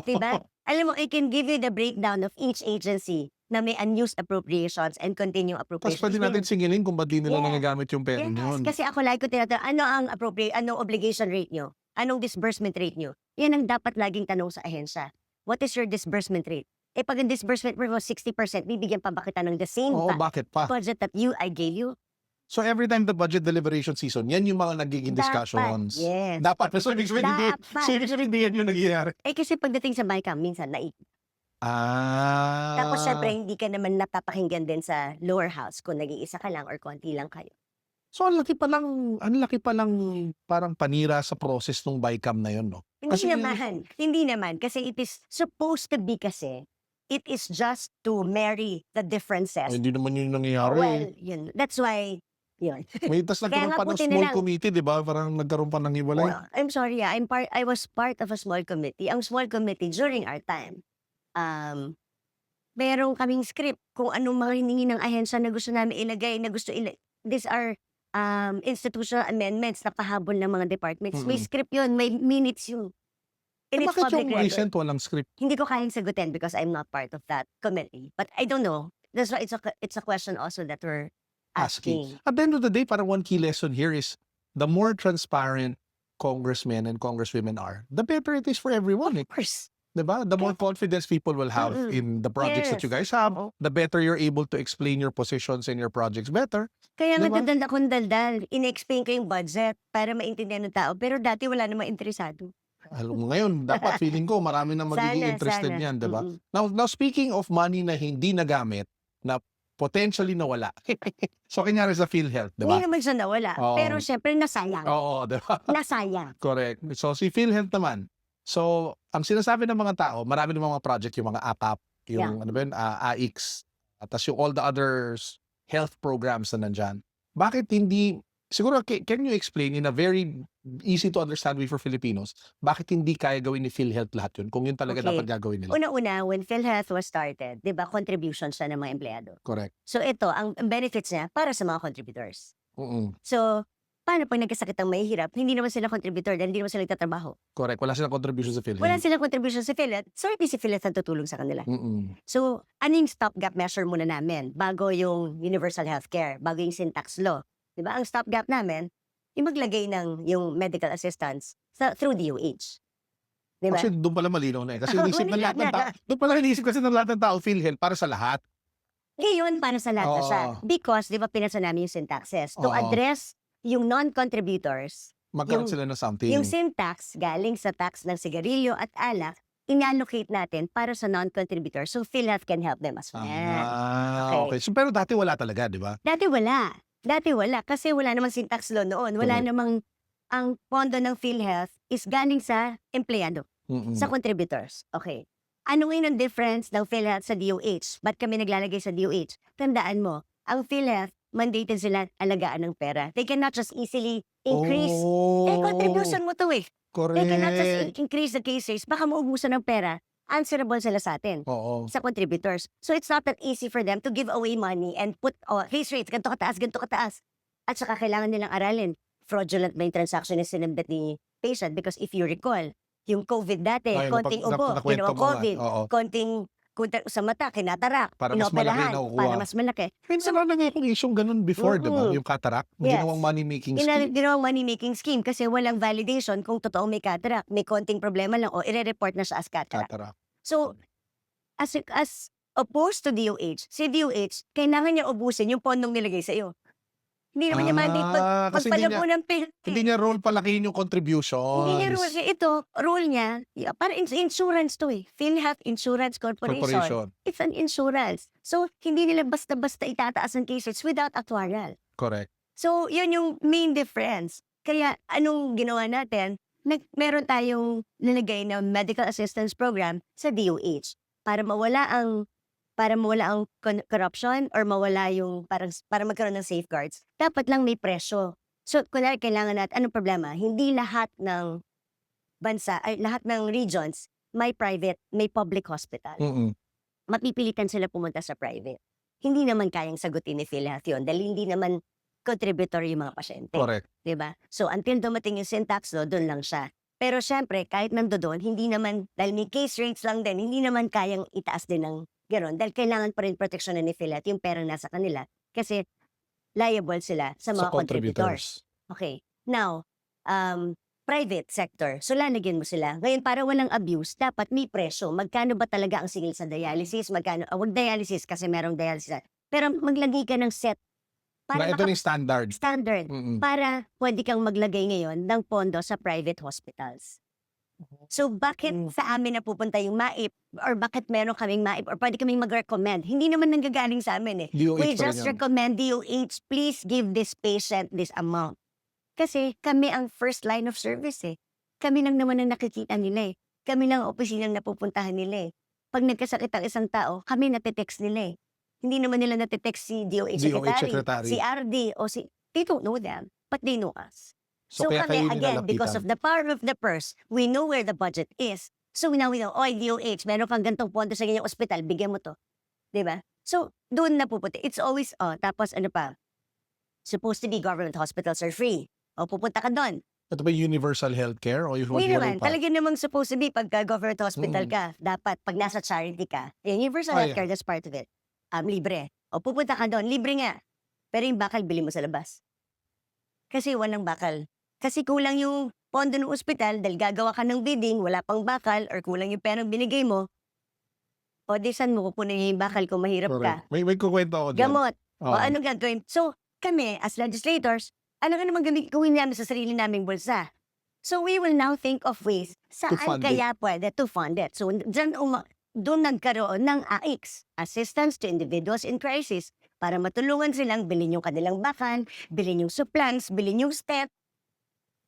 Diba? Alam mo, I can give you the breakdown of each agency na may unused appropriations and continuing Tapos appropriations. pwede natin singilin kung ba't di nila Yes. nagagamit yung pera yun. Kasi ako like ko tinatanong, anong obligation rate nyo? Anong disbursement rate nyo? Yan ang dapat laging tanong sa ahensya. What is your disbursement rate? Pag ang disbursement rate was 60%, bibigyan pa ba kita ng the same Oo, bakit pa? budget that I gave you? So every time the budget deliberation season, yan yung mga nagiging discussions. Yes. Dapat. So ibig sabihin, Dapat. hindi yan yung nangyayari. Kasi pagdating sa BICAM, minsan tapos syempre, hindi ka naman napapakinggan din sa lower house kung nag-iisa ka lang or konti lang kayo. So ang laki pa lang parang panira sa process ng BICAM na yun, no? Hindi naman. Kasi it is supposed to be it is just to marry the differences. Ay, hindi naman yun nangyayari. Well, yun. That's why, yun. May tas nagkaroon nga pa ng buti na small lang. committee, di ba? Parang nagkaroon pa ng hiwalay. Well, I'm sorry, I was part of a small committee. Ang small committee during our time, meron kaming script kung anong mga hiningi ng ahensya na gusto namin ilagay, these are institutional amendments na pahabol ng mga departments. May script yun, may minutes yun. And it's Bakit public yung record. recent walang script? Hindi ko kayang sagutin because I'm not part of that committee. But I don't know. That's why it's a question also that we're asking. At the end of the day, parang one key lesson here is the more transparent congressmen and congresswomen are, the better it is for everyone. Of course. Diba? The more confidence people will have in the projects that you guys have, the better you're able to explain your positions and your projects better. Kaya Diba? nagdadala akong daldal. Ina-explain ko yung budget para maintindihan ng tao. Pero dati wala namang interesado. Alam mo ngayon, dapat feeling ko marami na magiging interested Sana. niyan, diba? Now speaking of money na hindi nagamit, na potentially nawala. So, kunyari sa PhilHealth, di Hindi ba? naman siya nawala. Oo. Pero syempre nasayang. Oo, di ba? Nasayang. Correct. So, si PhilHealth naman. So, ang sinasabi ng mga tao, marami ng mga project, yung mga APAP, yung ano ba yun, AIX, at tas yung all the others health programs na nandyan. Bakit hindi, siguro, can you explain in a very easy to understand way for Filipinos, bakit hindi kaya gawin ni PhilHealth lahat yun kung yun talaga Okay. dapat gagawin nila? Una-una, when PhilHealth was started, di ba, contribution siya ng mga empleyado. Correct. So ito, ang benefits niya para sa mga contributors. Mm-mm. So, paano pag nagkasakit ang mahihirap, hindi naman sila contributor dahil hindi naman sila nagtatrabaho. Correct. Wala silang contribution sa Wala PhilHealth. silang contribution sa PhilHealth, so hindi si PhilHealth ang tutulong sa kanila. Mm-mm. So, ano yung stopgap measure muna namin bago yung universal healthcare, bago yung syntax law? Di ba? Ang stopgap namin, yung maglagay ng yung medical assistance through DOH. Di ba? Actually, doon pala malinaw na eh. Kasi inisip ng Malinaw lahat ng na. tao, doon pala inisip kasi ng lahat ng tao, PhilHealth para sa lahat. Ngayon, para sa lahat na siya. Oo. Because, di ba, pinasa namin yung syntaxes to Oo. address yung non-contributors. Magkaroon Yung- sila ng something. Yung syntax galing sa tax ng sigarilyo at alak, inallocate natin para sa non-contributors so PhilHealth can help them as well. Okay. So, pero dati wala talaga, di ba? Dati wala. Dati wala. Kasi wala namang syntax law noon. Wala Correct. namang, ang pondo ng PhilHealth is galing sa empleyado, Mm-mm. sa contributors. Okay. Ano ngayon ang difference ng PhilHealth sa DOH? Ba't kami naglalagay sa DOH? Tandaan mo, ang PhilHealth, mandated sila alagaan ng pera. They cannot just easily increase. Contribution mo to eh. Correct. They cannot just increase the cases. Baka maubusan ng pera. Answerable sila sa atin. Oo. Sa contributors. So it's not that easy for them to give away money and put case rates, ganito kataas, ganito kataas. At saka kailangan nilang aralin. Fraudulent ba yung transaction na sinambat ni patient? Because if you recall, yung COVID dati, Ay, konting ubo, nakwento ginawa mo nga. COVID, Oo. konting kunta sa mata, kinatarak, Para mas malaki inoperahan, nakukuha. para mas malaki. Minsan wala nga yung isyong ganun before, di ba? Mm-mm. Yung cataract, Yes. ginawang money-making scheme. Ginawang money-making scheme kasi walang validation kung totoo may cataract. May konting problema lang o ire-report na siya as cataract. Cataract. So, as opposed to DOH, si DOH, kailangan niya ubusin yung pondong nilagay sa iyo. Hindi naman niya mandate Kasi hindi pagpalabo ng pera. Hindi niya role palakihin yung contribution. Hindi niya rule. Ito, rule niya, para insurance to eh. PhilHealth Insurance Corporation. It's an insurance. So, hindi nila basta-basta itataas ang cases without actuarial. Correct. So, yun yung main difference. Kaya, anong ginawa natin? Meron tayong nilagay na medical assistance program sa DOH para mawala ang corruption or mawala yung para magkaroon ng safeguards. Dapat lang may presyo. So, kunwari kailangan natin, anong problema? Hindi lahat ng bansa, ay lahat ng regions, may public hospital. Mm-mm. Mapipilitan sila pumunta sa private. Hindi naman kayang sagutin ni PhilHealth yun dahil hindi naman contributory yung mga pasyente. Correct. Diba? So, until dumating yung syntax law, doon lang siya. Pero syempre, kahit nandoon, hindi naman, dahil may case rates lang din, hindi naman kayang itaas din ng gano'n. Dahil kailangan pa rin proteksyon ni PhilHealth, yung perang nasa kanila. Kasi liable sila sa mga contributors. Okay. Now, private sector. So, lalagyan mo sila. Ngayon, para walang abuse, dapat may presyo. Magkano ba talaga ang singil sa dialysis? Magkano? Wag dialysis kasi merong dialysis. Pero maglagay ka ng set. Na ito yung standard. Standard. Mm-mm. Para pwede kang maglagay ngayon ng pondo sa private hospitals. So, bakit sa amin napupunta yung MAIP? Or bakit meron kaming MAIP? Or pwede kaming mag-recommend? Hindi naman nanggagaling sa amin eh. DOH We pa rin just yan. recommend DOH, please give this patient this amount. Kasi kami ang first line of service eh. Kami lang naman ang nakikita nila eh. Kami lang ang opisina na napupuntahan nila eh. Pag nagkasakit ang isang tao, kami natitext nila eh. Hindi naman nila natitext si DOH secretary, si RD, o si... They don't know them, but they know us. So kaya kami, kayo again, because nilalapitan. of the power of the purse, we know where the budget is. So now we know, DOH, meron kang gantong pondo sa ganyang ospital, bigyan mo to. Diba? So, doon na pupunta. It's always, tapos ano pa, supposed to be government hospitals are free. O, pupunta ka doon. Ito ba yung universal healthcare? O yung Hindi wala naman. pa? Talaga namang supposed to be pagka government hospital Mm. ka, dapat pag nasa charity ka, universal Ah, healthcare, that's part of it. Libre. O, pupunta ka doon, libre nga. Pero yung bakal, bili mo sa labas. Kasi walang bakal. Kasi kulang yung pondo ng ospital dahil gagawa ka ng bidding, wala pang bakal, or kulang yung perang binigay mo, o di saan mo kukunin yung bakal kung mahirap ka? Correct. May kukwento ako dyan. Gamot. Oo. O ano gagawin? So, kami, as legislators, ano ka naman gawin namin sa sarili naming bulsa? So, we will now think of ways saan fund kaya pwede to fund it. So, doon nagkaroon ng AIX, Assistance to Individuals in Crisis, para matulungan silang bilhin yung kanilang bakal, bilhin yung supplants, bilhin yung step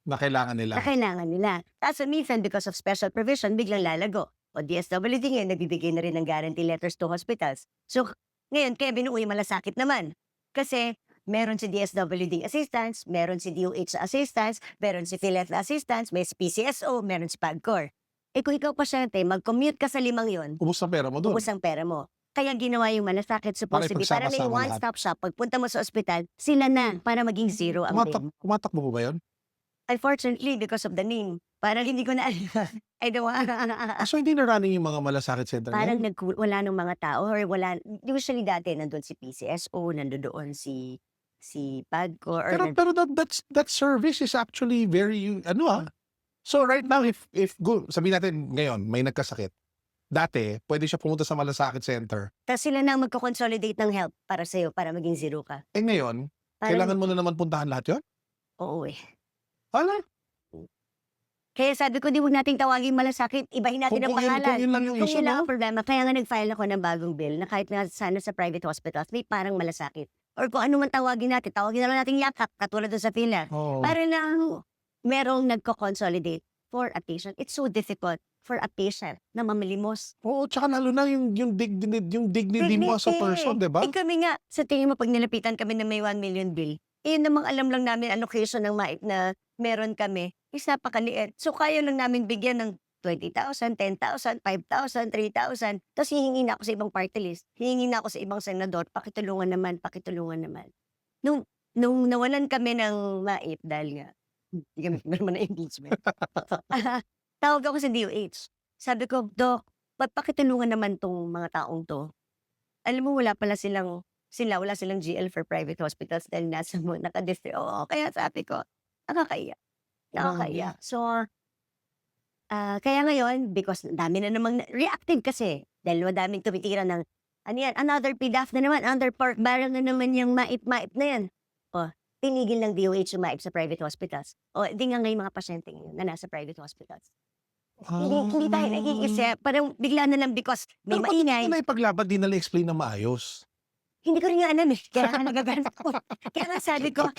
Na kailangan nila. na kailangan nila. Kaso minsan, because of special provision, biglang lalago. O DSWD ngayon, nagbibigay na rin ng guarantee letters to hospitals. So, ngayon, kaya binuo yung malasakit naman. Kasi, meron si DSWD assistance, meron si DOH assistance, meron si PhilHealth assistance, may PCSO, meron si PAGCOR. Eh kung ikaw pasyente, mag-commute ka sa 5 yon, Ubus ang pera mo doon. ubos ang pera mo. Kaya ginawa yung malasakit supposedly para may ipagsama-sama one-stop shop. Pagpunta mo sa ospital, sila na para maging zero ang bill. Kumatakbo mo ba yun? Unfortunately, because of the name, parang hindi ko na I don't want So hindi na running yung mga malasakit center parang ngayon? wala nung mga tao or wala. Usually dati nandun si PCSO, nandoon si PAGCOR or Pero that service is actually very, So right now, if sabihin natin ngayon, may nagkasakit. Dati, pwede siya pumunta sa malasakit center. tapos sila na ang magko-consolidate ng help para sa'yo, para maging zero ka. Eh ngayon, Parang, kailangan mo na naman puntahan lahat yun? oo eh. Wala. Kaya sabi ko, di huwag nating tawagin malasakit, ibahin natin ang pangalan. Kung yun lang yung Kung issue, yun lang no? ang problema, kaya nga nag-file ako ng bagong bill na kahit nga sana sa private hospitals, may parang malasakit. Or kung ano man tawagin na lang natin yakap, katulad doon sa PhilHealth. Oo. Para lang merong nagko-consolidate for a patient. It's so difficult for a patient na mamilimos. Oo, tsaka lalo na yung dignity mo as a person, di ba? Eh kami nga, sa tingin mo pag nilapitan kami na may 1 million bill, eh namang alam lang namin allocation ng MAIP na meron kami, is napakaliit. So kaya lang namin bigyan ng 20,000, 10,000, 5,000, 3,000. Tapos hihingi na ako sa ibang party list. Hihingi na ako sa ibang senador, pakitulungan naman, pakitulungan naman. Nung nawalan kami ng MAIP dahil nga, hindi kami naman na impeachment. Tawag ako sa DOH. Sabi ko, Doc, pakitulungan naman tong mga taong to. Alam mo, wala silang GL for private hospitals dahil naka-district. Oo, kaya sabi ko, nakakaiyak. Nakakaiyak. So, kaya ngayon, because dami na namang reactive kasi, dahil madaming tumitira ng, another PDAF na naman, under pork barrel na naman yung MAIP na yan. O, tinigil ng DOH yung MAIP sa private hospitals. O, di nga ngayon mga pasyente ngayon na nasa private hospitals. Hindi tayo nag-iisip. Parang bigla na lang because may Pero maingay. bakit na ipaglaban, di nila explain na maayos? Hindi ko rin nga alam eh. Kaya nga nagagano ko. Kaya nga sabi ko,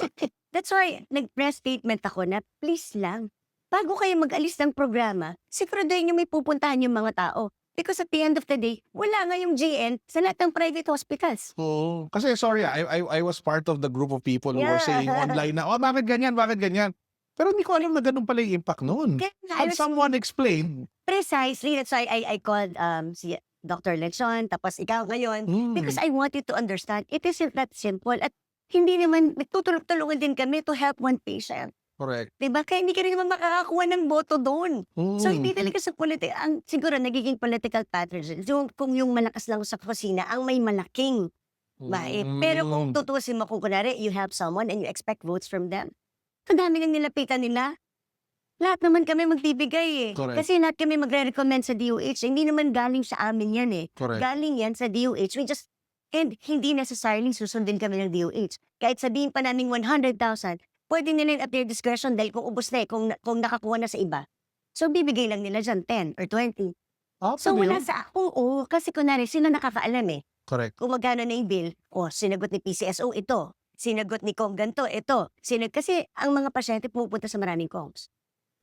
that's why nag-press statement ako na please lang, bago kayo mag-alis ng programa, siguraduhin nyo may pupuntahan yung mga tao. Because at the end of the day, wala nga yung GN sa lahat ng private hospitals. Oo. Kasi sorry, I was part of the group of people who were Yeah. saying online na, bakit ganyan, bakit ganyan? Pero hindi ko alam na ganun pala yung impact noon. Kaya nga, Had someone explained, precisely, that's why I called si Dr. Lechon, tapos ikaw ngayon, because I want you to understand, it isn't that simple. At hindi naman, nagtutulog-tulungan din kami to help one patient. correct. Diba? Kaya hindi ka rin naman makakakuha ng boto doon. So, hindi talaga sa siguro nagiging political patronage. Kung yung malakas lang sa kusina, ang may malaking MAIP. Pero kung tutusin mo, kung kunwari, you help someone and you expect votes from them, kadami nang nilapitan nila. Lahat naman kami magbibigay eh. Correct. Kasi lahat kami magre-recommend sa DOH. Hindi naman galing sa amin yan eh. Correct. Galing yan sa DOH. And hindi necessarily susundin kami ng DOH. Kahit sabihin pa namin 100,000, pwede nila at their discretion dahil kung ubos na eh, kung nakakuha na sa iba. So, bibigay lang nila dyan 10 or 20. So, pwede wala yun. sa oo. Kasi kunwari, sino nakakaalam eh. Correct. Kung magkano na yung bill, sinagot ni PCSO ito. Sinagot ni Kong ganito, ito. Kasi ang mga pasyente pumupunta sa maraming Kongs.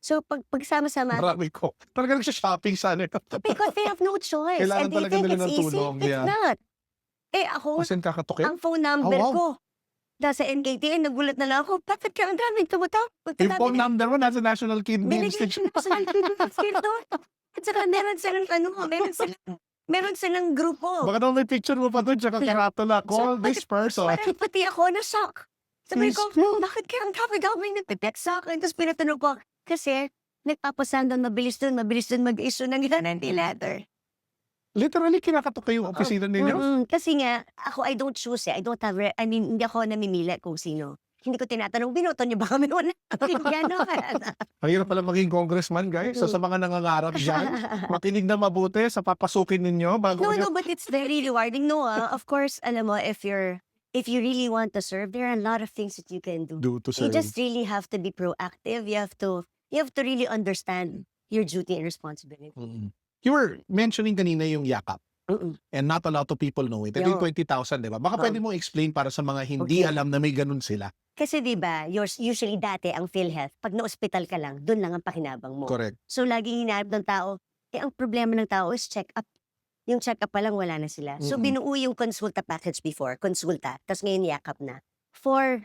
So, pagsama-sama, Marami ko. Talaga nagsha-shopping sana. because they have no choice. Kailangan and they talaga think nila it's ng easy. tulong, It's yeah. not. Ako, Kasi kakatukin. ang phone number wow. ko, nasa NKTN, nagulat na lang ako, bakit ka ang daming tumatawag? Yung phone number mo nasa National Kidney Binigyan Institute. ko sa At saka meron silang grupo. Baka naman may picture mo pa doon, tsaka karatula. Call this person. Parang pati ako na-shock. Sabi ko, bakit kaya ang dami nagpipek sa akin? Tapos pinatanong ko, kasi nagpapasandan mabilis doon mag-issue ng guarantee letter. Literally, kinakatok kayo yung opisina ninyo. Kasi nga, ako I don't choose eh. Hindi ako namimili kung sino. Hindi ko tinatanong, binoto niyo ba kami? Wala. Gano'n. Ang hirap pala maging congressman, guys. So, sa mga nangangarap dyan, makinig na mabuti sa papasukin ninyo bago No, but it's very rewarding. No, of course, alam mo, if you really want to serve, there are a lot of things that you can do. do to You serve. just really have to be proactive. You have to really understand your duty and responsibility. You were mentioning kanina yung yakap. Mm-mm. and not a lot of people know it. Ito yung Yo. 20,000, di ba? Baka Oo. pwede mong explain para sa mga hindi Okay. alam na may ganun sila. Kasi 'di ba, usually dati ang PhilHealth 'pag na-ospital ka lang, dun lang ang pakinabang mo. Correct. So laging hinahanap ng tao, ang problema ng tao is check-up. Yung check-up pa lang wala na sila. So Mm. binuo yung konsulta package before, konsulta, ta's ngayon yakap na. For,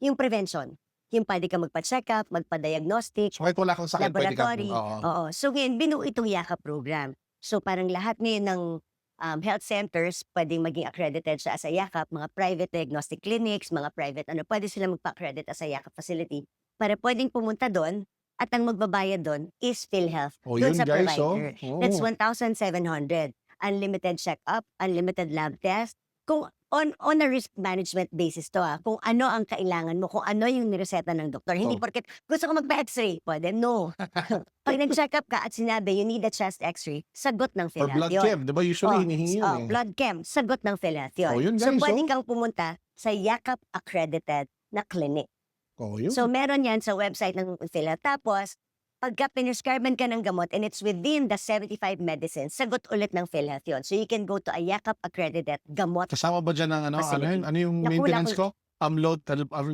yung prevention. Yung pwede ka magpa-check-up, magpa-diagnostic, So kahit wala kang sakit, pwede ka. laboratory. Oo. Oo. So ngayon, binuo itong yakap program. So parang lahat ngayon ng health centers pwedeng maging accredited siya as a yakap, mga private diagnostic clinics, mga private pwede sila magpa-accredit as a yakap facility para pwedeng pumunta doon at ang magbabayad doon is PhilHealth. Oh, Doon yun sa guys, oh. provider. That's Oo. 1,700. Unlimited check-up, unlimited lab test. Kung on a risk management basis to kung ano ang kailangan mo, kung ano yung nireseta ng doktor. Hindi Oh. porket gusto ko magpa-x-ray, pwede, no. Pag nag-check up ka at sinabi you need a chest x-ray, sagot ng Or PhilHealth blood yun. chem, di ba? Usually, hinihingi yun eh. Blood chem, sagot ng PhilHealth yun. Oh, yun So guys, pwede oh. kang pumunta sa yakap accredited na clinic. Oh, yun. So meron yan sa website ng PhilHealth. Tapos, pagka pinescriben ka ng gamot and it's within the 75 medicines, sagot ulit ng PhilHealth yun. So you can go to a yakap accredited gamot. Kasama ba dyan ng ano? Facility. Ano yung Naku, maintenance naku. ko? Upload.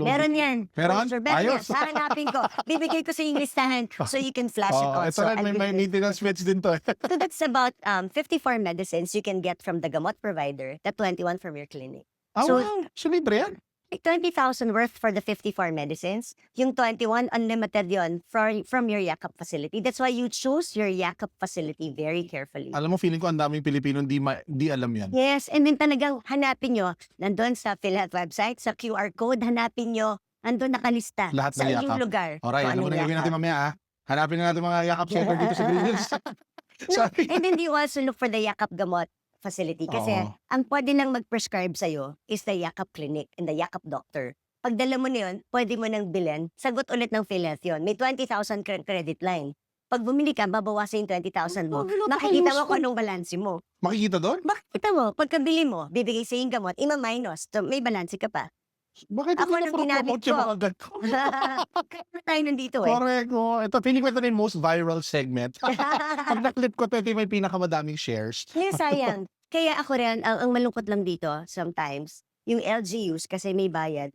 Meron yan. Meron? Sir Ben, Ayos. yes, hahanapin ko. Bibigay ko sa yung listahan so you can flash it Oh, ito also. lang, may maintenance meds din to. So that's about 54 medicines you can get from the gamot provider, the 21 from your clinic. Ah, So- wow. So, libre yan? Like 20,000 worth for the 54 medicines. Yung 21, unlimited yon from your yakap facility. That's why you choose your yakap facility very carefully. Alam mo, feeling ko ang daming Pilipino di alam yan. Yes, and then talagang hanapin nyo, nandun sa PhilHealth website, sa QR code, hanapin nyo, nandun nakalista Lahat sa ng inyong yakap. lugar. Alright, kung alam mo anong na gagawin natin yakap. mamaya Hanapin na natin mga yakap center dito sa Green Hills. Sabi. And then you also look for the yakap gamot facility kasi Oo. ang pwede lang mag-prescribe sa'yo is the yakap clinic and the yakap doctor. Pagdala mo na yun, pwede mo nang bilhin, sagot ulit ng PhilHealth yun. May 20,000 credit line. Pag bumili ka, babawasan yung 20,000 mo. Makikita mo kung anong balanse mo. Makikita doon? Makikita mo, pagkabili mo, bibigay sa yung gamot, ima-minus, so may balanse ka pa. Bakit Ako hindi nang na ginamit promote yung ko. mga ganito? Kaya tayo nandito eh. Correct. Oh. Ito, feeling ko ito na yung most viral segment. Pag na-clip ko, ito yung may pinakamadaming shares. Hindi, sayang. Kaya ako rin, ang malungkot lang dito, sometimes, yung LGUs, kasi may bayad,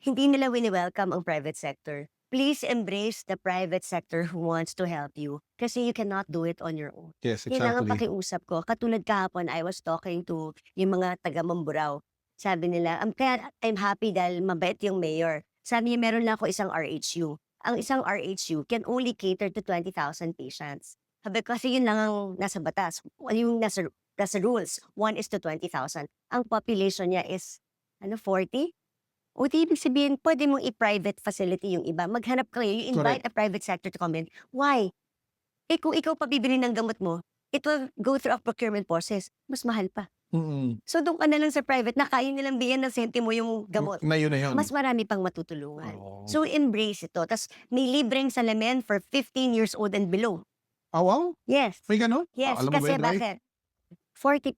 hindi nila wini-welcome ang private sector. Please embrace the private sector who wants to help you kasi you cannot do it on your own. Yes, Yun lang ang exactly. pakiusap ko. Katulad kahapon, I was talking to yung mga taga-Mamburao. Sabi nila, kaya I'm happy dahil mabait yung mayor. Sabi niya, meron lang ako isang RHU. Ang isang RHU can only cater to 20,000 patients. Sabi ko, kasi yun lang ang nasa batas. Yung nasa rules, 1:20,000. Ang population niya is, 40? O di ibig sabihin, pwede mong i-private facility yung iba. Maghanap kayo, you invite a private sector to come in. Why? Kung ikaw pa bibili ng gamot mo, it will go through a procurement process. Mas mahal pa. Mm-mm. So doon ka na lang sa private na kaya nilang bigyan ng sentimo yung gamot. Na yun na yun. Mas marami pang matutulungan. Oo. So embrace ito. Tapos may libreng salamin for 15 years old and below. Wow? Yes. May ganun? Yes, Alam mo ba kasi yun, Ray? bakit? 40%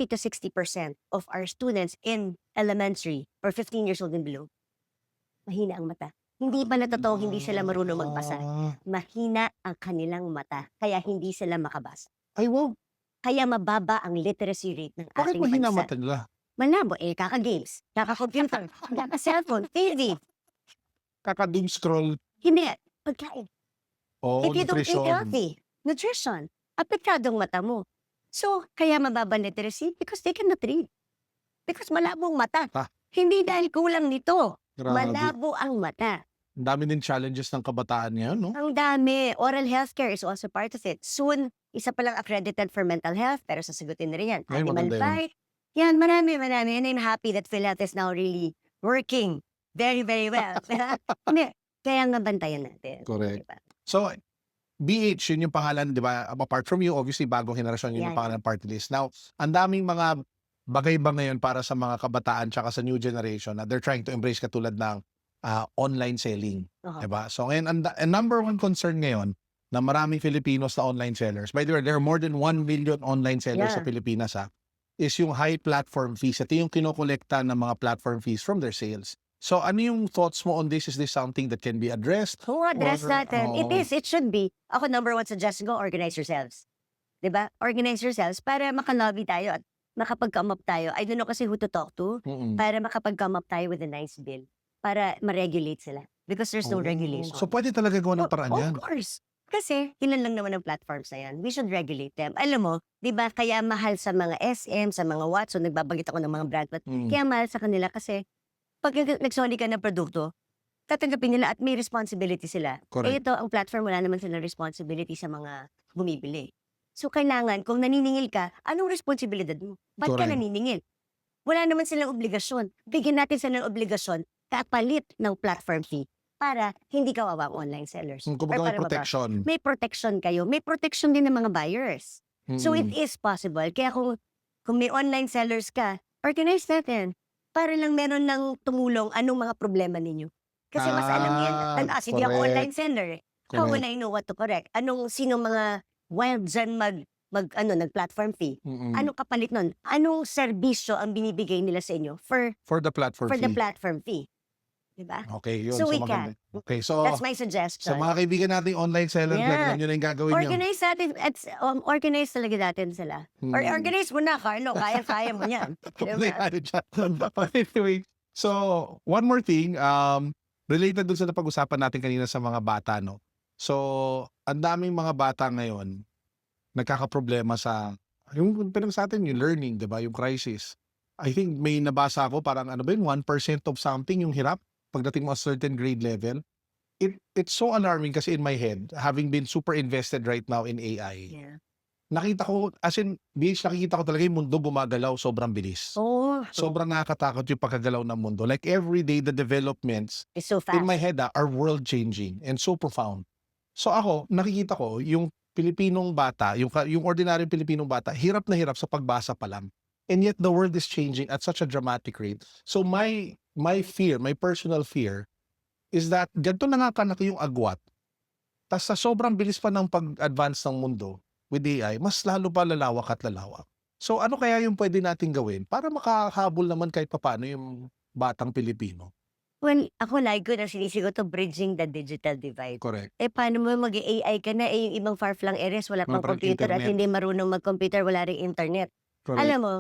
to 60% of our students in elementary or 15 years old and below, mahina ang mata. Hindi pa natotoo, hindi sila marunong magbasa. Mahina ang kanilang mata, kaya hindi sila makabasa. Ay, wow. Kaya mababa ang literacy rate ng Bakit ating mahina bansa. mata nila? Malabo, kaka-games, kaka-computer, kaka-cellphone, TV. Kaka-doom scroll. Hindi, pagkain. Oh, If you don't eat nutrition. healthy, nutrition, apektado ang mata mo. So, kaya mababa ang literacy because they cannot read. Because malabo ang mata. Ah. Hindi dahil kulang nito. Grabe. Malabo ang mata. Ang dami din challenges ng kabataan ngayon, no? Ang dami. Oral healthcare is also part of it. Soon, isa pa lang accredited for mental health, pero sasagutin na rin yan. Ay, Animal maganda yun. fight. Yan, marami. And I'm happy that PhilHealth is now really working very, very well. Hindi, kaya nga bantayan natin. Correct. Diba? So, BH, yun yung pangalan, di ba? Apart from you, obviously, bagong henerasyon, yun yung Yan. pangalan ng party list. Now, ang daming mga bagay ba ngayon para sa mga kabataan tsaka sa new generation na they're trying to embrace katulad ng online selling. Oo. Diba? So, ngayon, ang number one concern ngayon na maraming Filipinos na online sellers, by the way, there are more than 1 million online sellers sa Yeah. Pilipinas, is yung high platform fees. Ito yung kinokolekta ng mga platform fees from their sales. So, ano yung thoughts mo on this? Is this something that can be addressed? Kung address Or- natin, it oo. is, it should be. Ako, number one suggestion ko, organize yourselves. 'Di ba? Organize yourselves para maka-lobby tayo at makapag-come up tayo. I don't know kasi who to talk to para makapag-come up tayo with a nice bill para ma-regulate sila because there's no regulation. So, pwede talaga gawa ng paraan yan. Of course. Kasi ilan lang naman ang platforms na yan. We should regulate them. Alam mo, 'di ba kaya mahal sa mga SM, sa mga Watson, nagbabanggit ako ng mga brand, but kaya mahal sa kanila kasi pag nagsoli ka ng produkto, tatanggapin nila at may responsibility sila. Correct. Eh ito, ang platform wala naman silang responsibility sa mga bumibili. So kailangan, kung naniningil ka, anong responsibilidad mo? Ba't ka Correct. naniningil? Wala naman silang obligasyon. Bigyan natin sila ng obligasyon kapalit ng platform fee para hindi kawawa ang online sellers. Or Kumbaga may para protection. may protection kayo. May protection din ng mga buyers. So it is possible. Kaya kung may online sellers ka, organize natin. Para lang meron ng tumulong anong mga problema ninyo. Kasi mas alam yan. Hindi ako correct. online seller. How will Correct. I know what to correct? Sino mga wild dyan nag-platform fee? Anong kapalit nun? Anong serbisyo ang binibigay nila sa inyo for For the platform the fee. platform fee? Diba? Okay, yun. So we maganda. can. Okay, so That's my sa suggestion. mga kaibigan nating online seller, Yeah. ganyan yun ang gagawin nyo. Organize natin, organize talaga natin sila. Or organize mo na, Carlo. Kaya mo yan. Diba? Anyway, so one more thing, related dun sa napag-usapan natin kanina sa mga bata, no? So, ang daming mga bata ngayon, nagkakaproblema sa, yung pinag sa atin, yung learning, di ba? Yung crisis. I think may nabasa ako, parang ano ba yun, 1% of something yung hirap pagdating mo sa certain grade level. It's so alarming kasi in my head, having been super invested right now in AI, Yeah. nakita ko, as in, BH, nakikita ko talaga yung mundo gumagalaw sobrang bilis. Oh, Sobrang nakakatakot yung pagkagalaw ng mundo. Like every day, the developments it's so fast. in my head are world-changing and so profound. So ako, nakikita ko yung Pilipinong bata, yung ordinaryong Pilipinong bata, hirap na hirap sa pagbasa pa lang. And yet the world is changing at such a dramatic rate. So my fear, my personal fear, is that ganito na nga kanaki yung agwat. Tas sa sobrang bilis pa ng pag-advance ng mundo with AI, mas lalo pa lalawak at lalawak. So ano kaya yung pwede natin gawin para makahabol naman kahit papaano yung batang Pilipino? Well, ako like ko na sinisigo to bridging the digital divide. Correct. Eh, paano mo mag-AI ka na, yung ibang far-flung areas, wala pang Walang computer at internet. hindi marunong mag-computer, wala ring internet. Correct. Alam mo,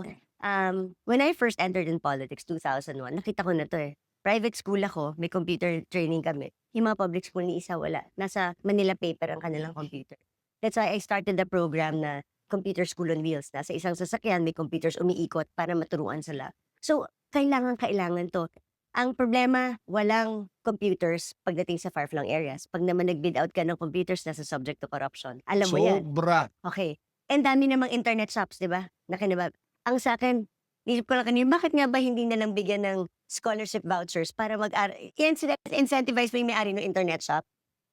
when I first entered in politics, 2001, nakita ko na to eh. Private school ako, may computer training kami. Yung mga public school ni isa wala. Nasa Manila paper ang kanilang computer. That's why I started the program na Computer School on Wheels. Nasa isang sasakyan, may computers umiikot para maturuan sila. So, kailangan to. Ang problema, walang computers pagdating sa far-flung areas. Pag naman nag-bid out ka ng computers, nasa subject to corruption. Alam mo yan. Sobra. Okay. And dami namang internet shops, di ba? Nakinabag. Ang sa akin, isip ko lang kanina, bakit nga ba hindi na lang bigyan ng scholarship vouchers para mag-aral? Incentivize mo yung may-ari ng internet shop.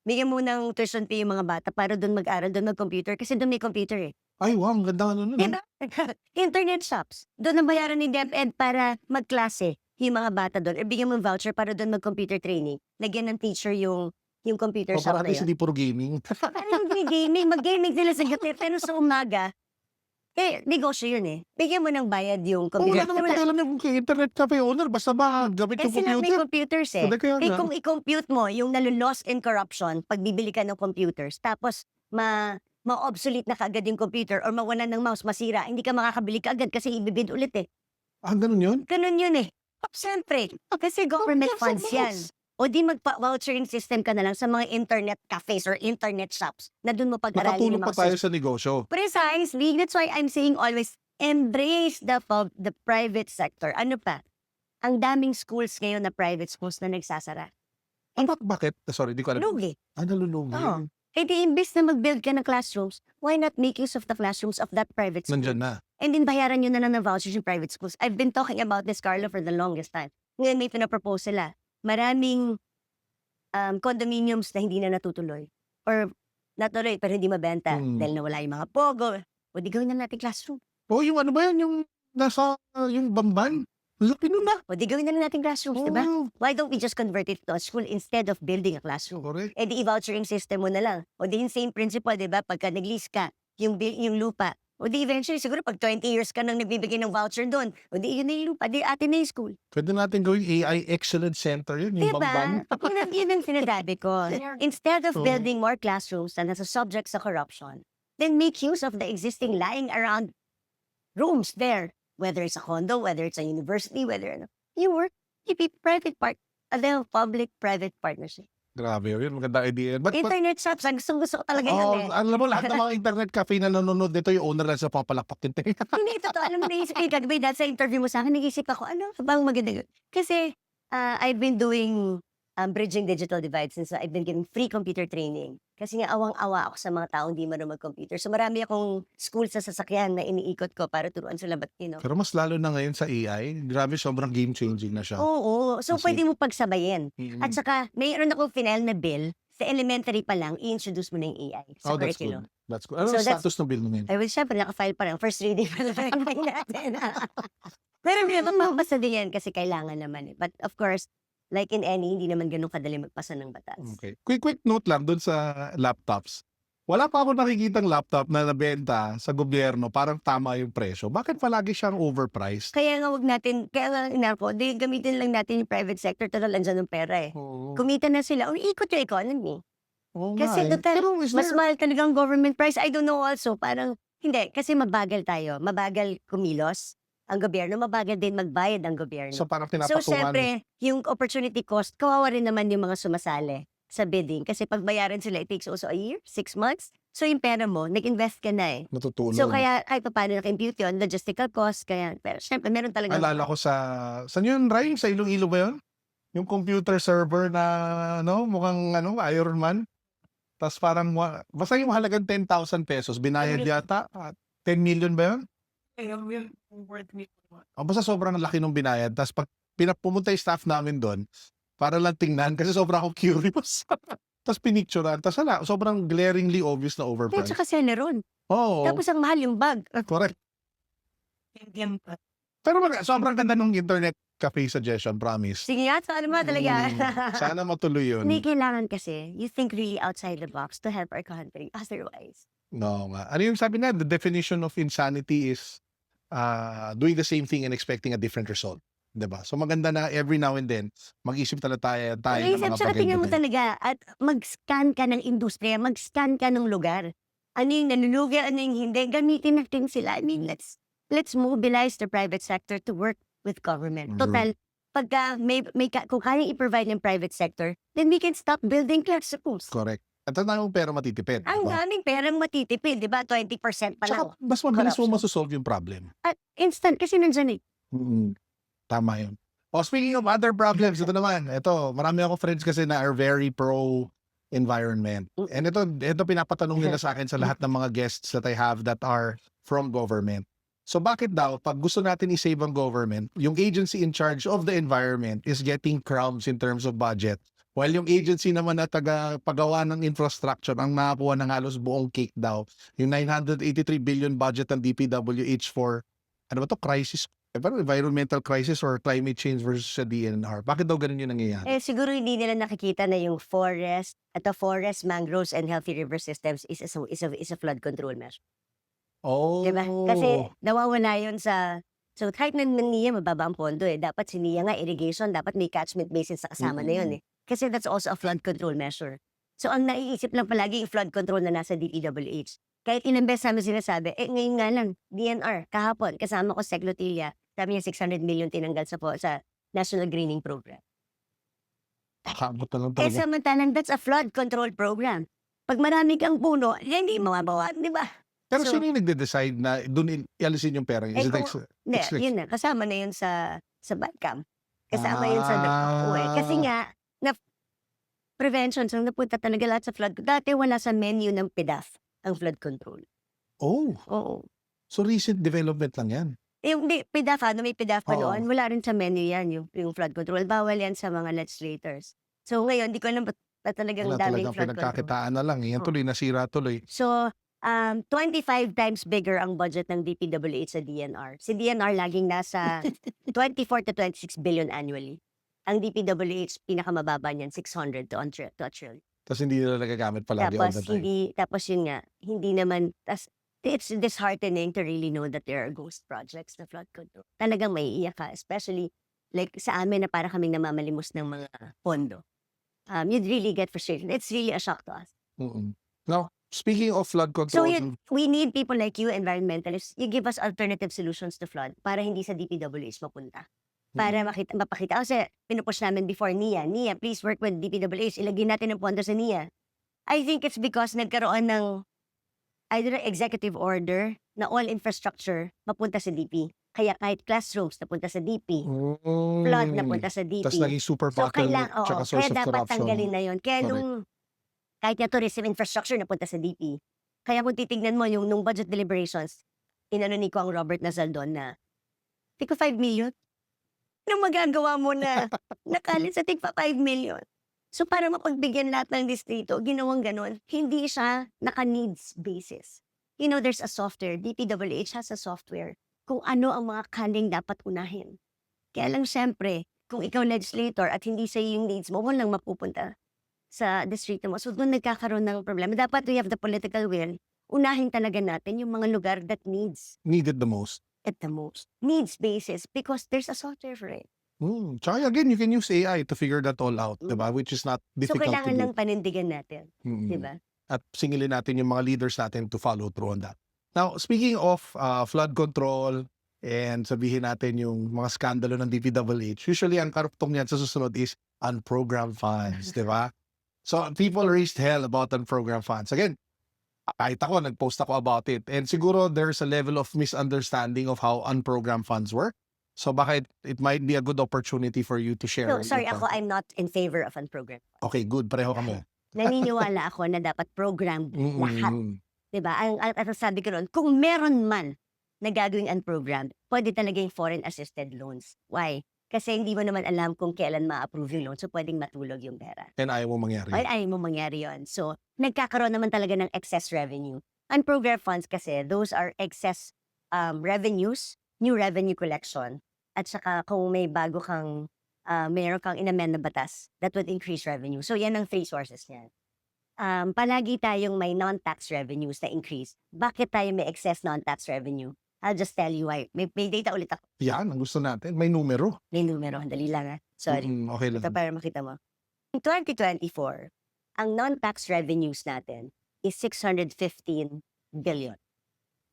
Bigyan mo ng tuition fee yung mga bata para doon mag-aral, doon mag-computer. Kasi doon may computer eh. Ay, wow, ang ganda ano nun. Diba? Internet shops. Doon ang bayaran ni DepEd para magklase yung mga bata doon. Or bigyan mo ng voucher para doon mag-computer training. Lagyan ng teacher yung computer O shop para na at least yun. hindi puro gaming. Ano mag-gaming? Mag-gaming sila sa gabi. Pero sa umaga, negosyo yun eh. Bigyan mo ng bayad yung Oh, wala computer. naman pakialam yung internet cafe owner. Basta ba, gamit Eh yung sila may computer. computers eh. Sabi kaya Eh nga. kung i-compute mo yung nalo-loss in corruption pag bibili ka ng computers, tapos ma-obsolete na kaagad yung computer or mawalan ng mouse, masira, hindi ka makakabili kaagad kasi ibibid ulit eh. Ah, ganun yun? Ganun yun eh. Siyempre, kasi government funds yan. O di magpa-vouchering system ka na lang sa mga internet cafes or internet shops na doon mo pag-aralin Makatulong yung pa mga tayo sa negosyo. Precisely. That's why I'm saying always, embrace the private sector. Ano pa? Ang daming schools ngayon na private schools na nagsasara. Bakit? Sorry, di ko alam. Lugi. Ah, nalulugi. Oo. Eh di imbes na mag-build ka ng classrooms, why not make use of the classrooms of that private school? Nandyan na. And then bayaran nyo na lang ng vouchers yung private schools. I've been talking about this, Carlo, for the longest time. Ngayon may pinapropose sila. Maraming condominiums na hindi na natutuloy. Or natuloy pero hindi mabenta dahil nawala yung mga pogo. O di gawin na natin classroom. Oh, yung ano ba yan? Yung nasa, yung Bamban? Laki nun na. O di gawin na natin classrooms, di ba? Oh, Why don't we just convert it to a school instead of building a classroom? correct. Eh di i-vouchering system mo na lang. O di yung same principle, di ba? Pagka nag-lease ka, yung lupa. O di eventually, siguro pag 20 years ka nang nagbibigay ng voucher doon, o di yun na yung lupa, di atin na yung school. Pwede natin gawing AI Excellence Center yun, yung Bamban. Diba? Yun ang sinasabi ko. Instead of Oo. building more classrooms na nasa subject sa corruption, then make use of the existing lying around rooms there, whether it's a condo, whether it's a university, whether you work, public-private partnership. Grabe yun, magandang idea. But Internet shops, ang gusto ko talaga yan eh. alam mo, lahat ng mga internet cafe na nanonood dito, yung owner lang sa papalakpak din. Hindi, totoo. Alam mo, naisip ko yung kagabi dahil sa interview mo sa akin, nag-isip ako, ano bang maganda yun? Kasi I've been doing bridging digital divide since I've been getting free computer training. Kasi nga awang-awa ako sa mga taong di marunong mag-computer. So marami akong school sa sasakyan na iniikot ko para turuan sila Pero mas lalo na ngayon sa AI, grabe, sobrang game-changing na siya. Oo. So Kasi- pwede mo pagsabayin. Mm. At saka, mayroon ako final na bill, sa elementary pa lang, i-introduce mo na yung AI sa Oh, that's good. curriculum. That's good. Ano So ang that's- status ng bill mo ngayon? I will syempre, naka-file pa lang. First reading pa lang natin. Pero mabasa din yan kasi kailangan naman eh. But of course, like in any, hindi naman ganun kadali magpasa ng batas. Okay. Quick note lang dun sa laptops. Wala pa ako nakikitang laptop na nabenta sa gobyerno parang tama yung presyo. Bakit palagi siyang overpriced? Kaya nga wag natin, kaya nga inarko, di gamitin lang natin yung private sector, total andyan ng pera eh. Oo. Kumita na sila, ikot yung economy. Oo Kasi nga eh. total, Pero is Mas there- mahal talagang government price. I don't know also, parang, hindi, kasi mabagal tayo. Mabagal kumilos ang gobyerno, mabagal din magbayad ang gobyerno. so parang So, pinapatungan. syempre, yung opportunity cost, kawawa rin naman yung mga sumasali sa bidding. Kasi pag bayaran sila, it takes also a year, 6 months. So, yung pera mo, nag-invest ka na eh. Natutunan. So, kaya kahit pa paano naka-impute yun, logistical cost, kaya, pero syempre, meron talaga. Alala ko saan yun, Ray? Sa Iloilo ba yun? Yung computer server na, mukhang, Iron Man. Tapos parang, basta yung halagang 10,000 pesos, binayad yata, 10 million ba yun? Basta sobrang laki nung binayad. Tapos pag pumunta yung staff namin doon, para lang tingnan, kasi sobrang ako curious. Tapos pinicturean. Tapos sobrang glaringly obvious na At overpriced. saka Celeron. Oo, Tapos ang mahal yung bag. correct. Pero sobrang ganda nung internet cafe suggestion, promise. Sige nga, saan naman talaga. Sana matuloy yun. Hindi kailangan kasi, you think really outside the box to help our country. Otherwise, No nga. Ano yung sabi na, the definition of insanity is doing the same thing and expecting a different result. Diba? So maganda na every now and then, mag-isip tayo ng naisip mga siya na tingnan mo bagay. talaga at mag-scan ka ng industriya, mag-scan ka ng lugar. Ano yung nanulugi, ano yung hindi, gamitin natin sila. I mean, let's mobilize the private sector to work with government. Total, pagka kung kayang i-provide ng private sector, then we can stop building classrooms. Correct. At ang daming pera matitipid. Ang diba? daming perang matitipid, di ba? 20% pa lang. Tsaka, mas mabilis mo Corruption. masosolve yung problem. At instant, kasi nandyan eh. Tama yun. Speaking of other problems, ito naman. Ito, marami ako friends kasi na are very pro-environment. And ito pinapatanong nila sa akin sa lahat ng mga guests that I have that are from government. So bakit daw, pag gusto natin i-save ang government, yung agency in charge of the environment is getting crumbs in terms of budget, while yung agency naman na taga-pagawa ng infrastructure ang nakakuha ng halos buong cake daw, yung 983 billion budget ng DPWH for, crisis, parang environmental crisis or climate change versus sa DNR. Bakit daw ganun yung nangyayari? Siguro hindi nila nakikita na yung forest, at the forest, mangroves, and healthy river systems is a flood control measure. Oh. Diba? Kasi nawawala yun sa... So, kahit ng NIA, mababa ang pondo eh. Dapat si NIA nga, irrigation, dapat may catchment basin sa kasama na yun eh. Kasi that's also a flood control measure. So, ang naiisip lang palagi yung flood control na nasa DPWH. Kahit ilang beses namin sinasabi, ngayon nga lang, DNR, kahapon, kasama ko sa Seclotilia, sabi niya 600 million tinanggal sa National Greening Program. Kamot na lang Eh, talaga. samantalang that's a flood control program. Pag marami kang puno, hindi mababawa, di ba? Pero so- sino yung nagde-decide na doon ialisin yung pera? Is it Hindi, It's like- yun na. Kasama na yun sa BADCAM. Kasama yun sa Kasi nga, prevention, so napunta talaga lahat sa flood. Dati wala sa menu ng PDAF ang flood control. Oh, Oo. so recent development lang yan. Hindi, PDAF, may PDAF pa Oo. noon. Wala rin sa menu yan, yung flood control. Bawal yan sa mga legislators. So ngayon, di ko alam ba't talagang Wala daming talagang flood control. pinagkakitaan na lang. Yan Oo. tuloy, nasira tuloy. So, 25 times bigger ang budget ng DPWH sa DNR. Si DNR laging nasa 24 to 26 billion annually. Ang DPWH, pinakamababa niyan, 600 to a trillion. Tapos hindi nila nagagamit palagi all the time. Tapos yun nga, hindi naman, it's disheartening to really know that there are ghost projects na flood control. Talagang maiiyak ka, especially like sa amin na para kaming namamalimos ng mga pondo. You'd really get frustrated. It's really a shock to us. Now, Speaking of flood So control, we need people like you, environmentalists, you give us alternative solutions to flood para hindi sa DPWH mapunta. Para mapakita. Kasi pinupush namin before NIA. NIA, please work with DPWH. Ilagay natin ang pondo sa NIA. I think it's because nagkaroon ng either executive order na all infrastructure mapunta sa DP. Kaya kahit classrooms napunta sa DP. Flood napunta sa DP. Tapos naging super So bottleneck kailangan, tsaka oo, source kaya of dapat corruption. tanggalin na yun. Kaya Correct. nung, kahit na tourism infrastructure napunta sa DP. Kaya kung titignan mo yung nung budget deliberations, inano ni Kong Robert Nazal doon na, tigpa 5 million? Anong magagawa mo na nakalit sa tigpa 5 million? So para mapagbigyan lahat ng distrito, ginawang ganon, hindi siya naka-needs basis. You know, there's a software. DPWH has a software kung ano ang mga kaning dapat unahin. Kaya lang siyempre, kung ikaw legislator at hindi sa yung needs mo, walang mapupunta sa distrito mo. So doon nagkakaroon ng problema. Dapat we have the political will. Unahin talaga natin yung mga lugar that Needed the most. at the most. Needs basis because there's a software for it. Tsaka again, you can use AI to figure that all out, Mm. diba? Which is not So difficult to kailangan do. lang panindigan natin. Mm. Diba? At singilin natin yung mga leaders natin to follow through on that. Now, speaking of flood control and sabihin natin yung mga skandalo ng DPWH, usually ang karugtong niyan sa susunod is unprogrammed funds, di ba? So, people raised hell about unprogrammed funds. Again, kahit ako, nag-post ako about it. And siguro there's a level of misunderstanding of how unprogrammed funds work. So, baka it might be a good opportunity for you to share. No, sorry, your ako, thoughts. I'm not in favor of unprogrammed. Okay, good. Pareho kami. Naniniwala ako na dapat programmed lahat. Mm-mm. Diba? Ang sabi ko noon, kung meron man na gagawing unprogrammed, pwede talaga yung foreign assisted loans. Why? Kasi hindi mo naman alam kung kailan ma-approve yung loan, so pwedeng matulog yung pera. And ayaw mo mangyari. Ay, ayaw mo mangyari yun. So, nagkakaroon naman talaga ng excess revenue. Unprogrammed funds kasi, those are excess revenues, new revenue collection, at saka kung may bago kang, meron kang inamend na batas, that would increase revenue. So, yan ang 3 sources niyan. Palagi tayong may non-tax revenues na increase. Bakit tayo may excess non-tax revenue? I'll just tell you why. May data ulit ako. Yan, ang gusto natin. May numero. May numero. Dali lang Sorry. Okay lang. Ito para makita mo. In 2024, ang non-tax revenues natin is 615 billion.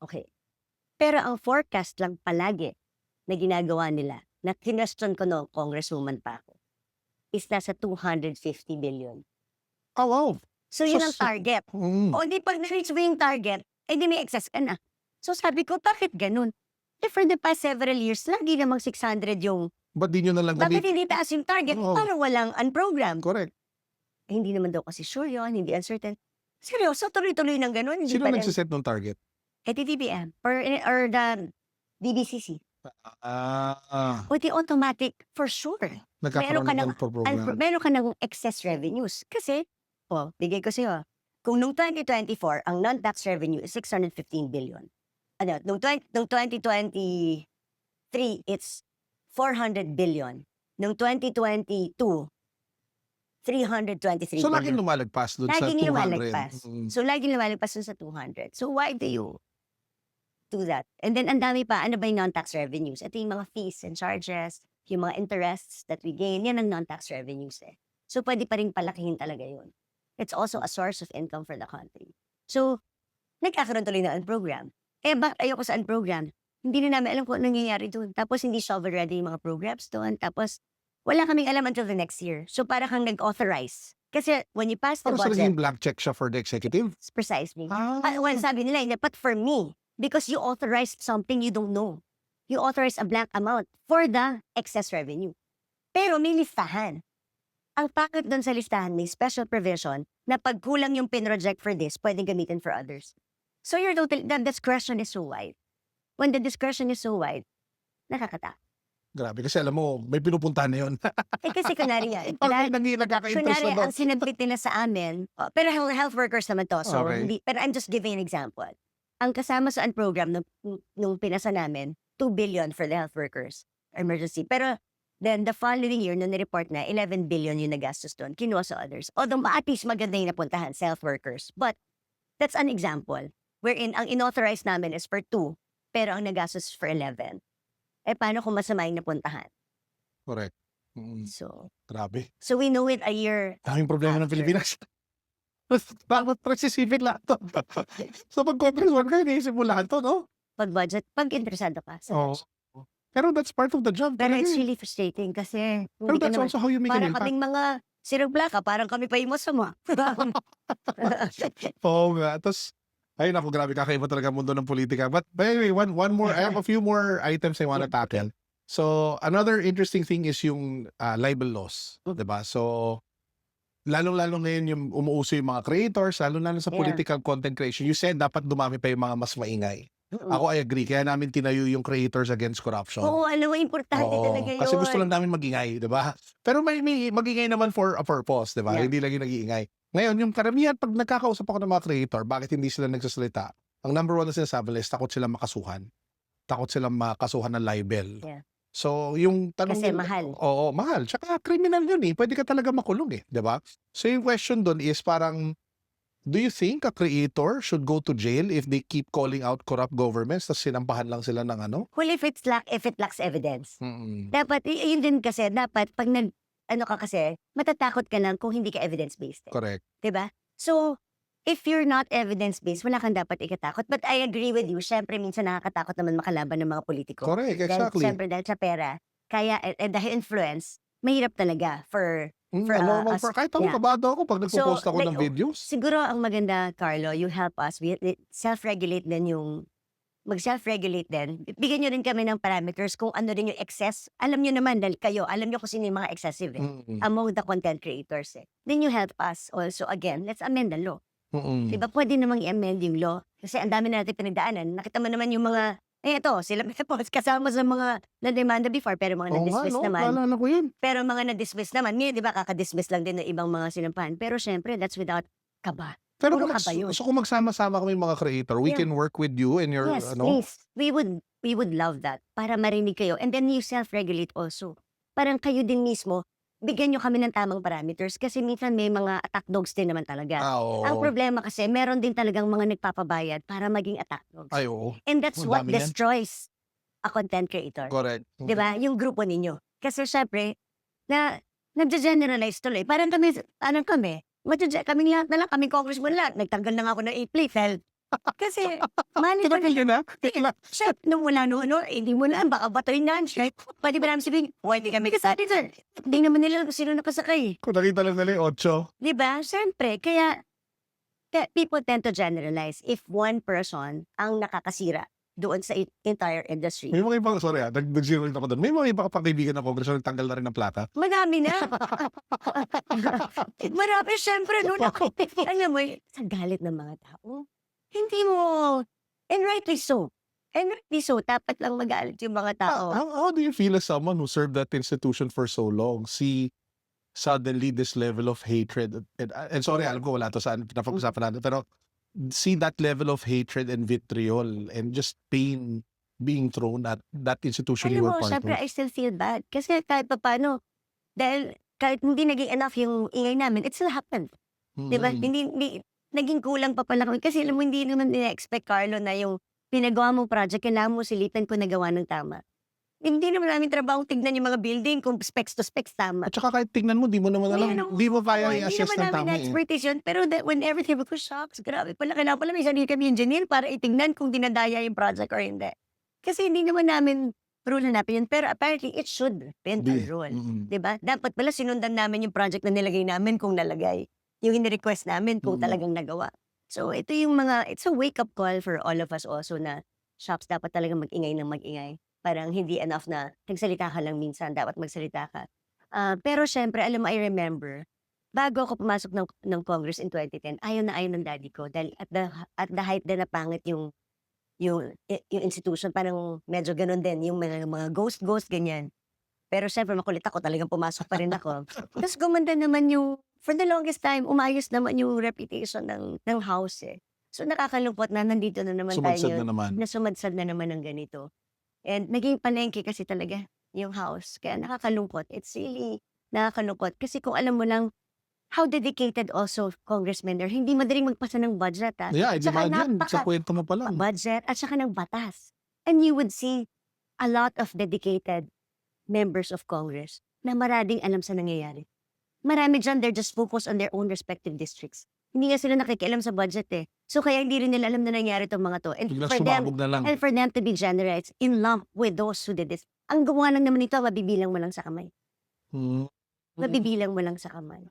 Okay. Pero ang forecast lang palagi na ginagawa nila, na kinwestiyon ko noong congresswoman pa ako, is nasa 250 billion. Oh, wow. So yun So, ang target. Mm. O di pag na-reach mo yung target, eh di may excess ka na. So sabi ko, bakit ganun? Eh for the past several years, lagi namang 600 yung, Ba't di nyo na lang bakit gamit? hindi taas yung target? Oo. Parang walang unprogrammed. Correct. Eh, hindi naman daw kasi sure yun, hindi uncertain. Seryoso, tuloy-tuloy ng ganun. Hindi Sino pa rin. nagsiset ng target? Eh, TTBM or the DBCC. O the automatic, for sure. Nagkakaroon ka ng ng- program. Meron ka ng excess revenues. Kasi, bigay ko sa'yo. Kung noong 2024, ang non-tax revenue is 615 billion. Ano, noong 2023, it's 400 billion. Noong 2022, 323 So, billion. laging lumalagpas dun sa 200. Laging lumalagpas. Mm. So, laging lumalagpas dun sa 200. So, why do you do that? And then, ang dami pa, ano ba yung non-tax revenues? Ito yung mga fees and charges, yung mga interests that we gain, yan ang non-tax revenues eh. So, pwede pa rin palakihin talaga yun. It's also a source of income for the country. So, nagkakaroon tuloy na program. Eh, bakit ayoko sa program? Hindi na namin alam kung ano nangyayari doon. Tapos, hindi shovel-ready yung mga programs doon. Tapos, wala kaming alam until the next year. So, para kang nag-authorize. Kasi, when you pass the Para sa budget, naging blank check siya for the executive. precisely. Ah. Well, sabi nila, hindi, but for me, because you authorized something you don't know. You authorized a blank amount for the excess revenue. Pero may listahan. Ang packet doon sa listahan may special provision na pag kulang yung pinroject for this, pwedeng gamitin for others. So you're totally, the discretion is so wide. When the discretion is so wide, nakakata. Grabe. Kasi alam mo, may pinupuntahan na yun. Eh kasi kunwari yan. Pag nagkaka-interest Kunwari, na doon. ang sinabit nila sa amin, pero health workers naman to, so Okay. hindi, pero I'm just giving an example. Ang kasama sa program nung pinasa namin, 2 billion for the health workers, emergency. Pero then the following year, nung nireport na, 11 billion yung nagastos doon, kinuha sa others. Although at least maganda yung napuntahan sa health workers. But that's an example wherein ang inauthorize namin is for 2, pero ang nagastos for 11. Eh paano kung masama yung napuntahan? Correct. Mm. So Grabe. we know it a year. Daming problema ng After. Pilipinas. Bakit specific lahat to? So pag congressman ka, iniisip mo lahat to, no? Pag-budget, pag interesado ka sa Oo. budget. Pero that's part of the job Pero talaga it's eh. really frustrating kasi Pero hindi ka that's naman also how you make an parang impact. kaming mga sirog plaka, parang kami pa yung masama. Oo nga. Tapos, ay naku, grabe, kakaiba talaga ang mundo ng politika. But anyway, one more, I have a few more items I wanna tackle. So, another interesting thing is yung libel laws. Diba? So, lalong-lalo ngayon yung umuuso yung mga creators, lalo-lalo sa Yeah. political content creation. You said dapat dumami pa yung mga mas maingay. Mm. Ako, I agree. Kaya namin tinayo yung Creators Against Corruption. Oo, alam mo, importante Oo, talaga yun. kasi gusto lang namin magingay, di ba? Pero may magingay naman for a purpose, di ba? Yeah. Hindi lang yung nag-iingay. Ngayon, yung karamihan, pag nagkakausap ako ng mga creator, bakit hindi sila nagsasalita? Ang number one na sinasabi is takot silang makasuhan. Takot silang makasuhan ng libel. Yeah. So, yung tanong Kasi nila- mahal. Oo, mahal. Tsaka criminal yun eh. Pwede ka talaga makulong eh, di ba? So, yung question doon is parang, do you think a creator should go to jail if they keep calling out corrupt governments tapos sinampahan lang sila ng ano? Well, if it lacks evidence. Mm-mm. Dapat, yun din kasi, dapat pag ano ka kasi, matatakot ka lang kung hindi ka evidence-based. Correct. Diba? So, if you're not evidence-based, wala kang dapat ikatakot. But I agree with you, syempre minsan nakakatakot naman makalaban ng mga politiko. Correct, exactly. Dahil, syempre dahil sa pera, kaya, dahil influence, mahirap talaga for for, normal us. for kahit ako Yeah. kabado ako pag nagpo-post ako like, ng videos. Siguro ang maganda, Carlo, you help us. Self-regulate din yung mag-self-regulate din. Bigyan nyo rin kami ng parameters kung ano rin yung excess. Alam nyo naman, dahil kayo, alam nyo kung sino yung mga excessive Mm-mm. among the content creators. Then you help us also. Again, let's amend the law. Mm-mm. Diba? Pwede namang i-amend yung law. Kasi ang dami na natin pinagdaanan. Nakita mo naman yung mga, ito, sila kasama sa mga na-demanda before, pero mga Oo nga, na-dismiss no? naman. Naalala ko yun. Pero mga na-dismiss naman, ngayon, di ba, kakadismiss lang din ng ibang mga sinampahan. Pero syempre, that's without kaba. Pero Puro kung, kaba yun. so kung magsama-sama kami mga creator, we Yeah. can work with you and your, Yes, ano? please. We would love that. Para marinig kayo. And then you self-regulate also. Parang kayo din mismo, bigyan nyo kami ng tamang parameters. Kasi minsan may mga attack dogs din naman talaga. Oo. Ang problema kasi, meron din talagang mga nagpapabayad para maging attack dogs. Ay, oo. And that's Ang what dami yan. destroys a content creator. Correct. Di ba? Yung grupo ninyo. Kasi syempre, nagja-generalize tuloy. Parang kami, kaming lahat na lang, kaming congressman lahat. Nagtanggal na nga ako ng A-plate. Kasi, monitor Kailan na? Kailan? Chef, nung wala hindi mo na, baka batoy na. Chef, pwede ba namin sabihin, hindi kami kasali, sir. Hindi naman nila kung sino nakasakay. Kung nakita lang nila yung 8. Di ba? Siyempre, kaya people tend to generalize if one person ang nakakasira doon sa entire industry. May mga ibang, sorry nag-zero rin ako doon. May mga ibang kaibigan ng kongreso nagtanggal na rin ng plata. Madami na. Marami, syempre, no? Alam mo, sa galit ng mga tao, hindi mo, and rightly so. And rightly so, dapat lang magalit yung mga tao. How do you feel as someone who served that institution for so long? See suddenly this level of hatred. And sorry, alam ko wala to saan pinapag-usapan natin. Pero see that level of hatred and vitriol and just pain being thrown at that institution you Alam were mo, part syempre, of. I still feel bad. Kasi kahit pa paano, dahil kahit hindi naging enough yung ingay namin, it still happened. Diba? Mm. Hindi, naging kulang pa pala kami. Kasi alam mo, hindi naman nina-expect, Carlo, na yung pinagawa mong project, kailangan mo silitan ko nagawa ng tama. Hindi naman namin trabaho tignan yung mga building kung specs to specs tama. At saka kahit tignan mo, di mo naman alam, di mo kaya Hindi i-assess naman ng namin tama eh. expertise yun. Pero when everything ko, shocks, grabe pala. Kailangan pala may sarili kami engineer para itignan kung dinadaya yung project or hindi. Kasi hindi naman namin rule na yun. Pero apparently, it should been a rule. Mm-mm. Diba? Dapat pala sinundan namin yung project na nilagay namin kung nalagay. Yung ini-request namin kung talagang nagawa. So, ito yung it's a wake-up call for all of us also na shops dapat talagang mag-ingay ng mag-ingay. Parang hindi enough na nagsalita ka lang minsan, dapat magsalita ka. Pero syempre, alam mo, I remember, bago ako pumasok ng Congress in 2010, ayaw ng daddy ko. Dahil at the height din na pangit yung institution, parang medyo ganun din, yung mga ghost, ganyan. Pero syempre, makulit ako, talagang pumasok pa rin ako. Tapos gumanda naman for the longest time, umayos naman yung reputation ng house eh. So nakakalungkot na nandito na naman Sumadsad tayo. na naman. Nasumadsad na naman ng ganito. And naging palengke kasi talaga yung house. Kaya nakakalungkot. It's really nakakalungkot. Kasi kung alam mo lang, how dedicated also congressmen are. Hindi madaling magpasa ng budget. Yeah, Tsaka imagine, sa kwento mo pa lang. budget at saka ng batas. And you would see a lot of dedicated members of Congress na maraming alam sa nangyayari. Marami dyan, they're just focused on their own respective districts. Hindi nga sila nakikialam sa budget eh. So kaya hindi rin nila alam na nangyari itong mga to. And Biglang for them, sumabog na lang. and for them to be generous in lump with those who did this. Ang gumawa lang naman nito, mabibilang mo lang sa kamay. Mm. Mabibilang mo lang sa kamay.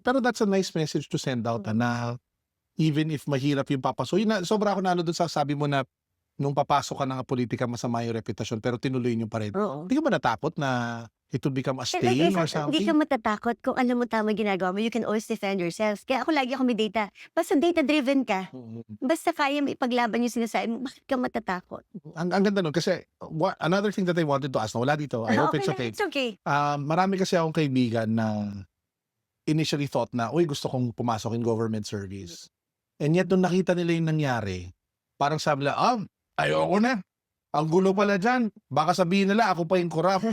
Pero that's a nice message to send out na even if mahirap yung papasok. Yun na, sobra ako nalo doon sa sabi mo na nung papasok ka na nga politika, masama yung reputasyon pero tinuloy niyo pa rin. Oo. Hindi ka ba natakot na it would become a Like stain I or said, hindi something? ka matatakot kung alam mo tama ginagawa mo. You can always defend yourself. Kaya ako lagi ako may data. Basta data-driven ka. Basta kaya mo ipaglaban yung sinasabi mo, bakit ka matatakot? Ang ganda nun kasi another thing that I wanted to ask na wala dito. I hope it's lang, okay. it's okay. Marami kasi akong kaibigan na initially thought na, uy, gusto kong pumasok in government service. And yet, nung nakita nila yung nangyari, parang sabi nila, ayoko na. Ang gulo pala dyan. Baka sabihin nila, ako pa yung corrupt.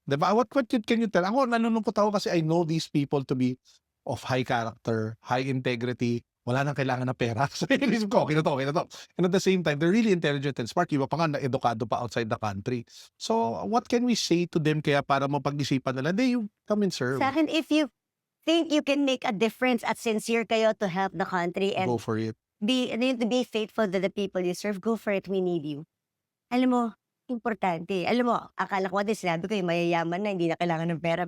Diba? What can you tell? Ako, nalulungkot ako kasi I know these people to be of high character, high integrity. Wala nang kailangan ng pera. So, inisip ko, okay na to. And at the same time, they're really intelligent and smart. Iba pa nga, na-edukado pa outside the country. So, what can we say to them kaya para mapag-isipan nila? They, you come and serve. Sa akin, if you think you can make a difference at sincere kayo to help the country and Go for it. to be faithful to the people you serve, go for it. We need you. Alam mo, importante. Alam mo, akala ko din sinabi ko yung mayayaman na hindi na kailangan ng pera,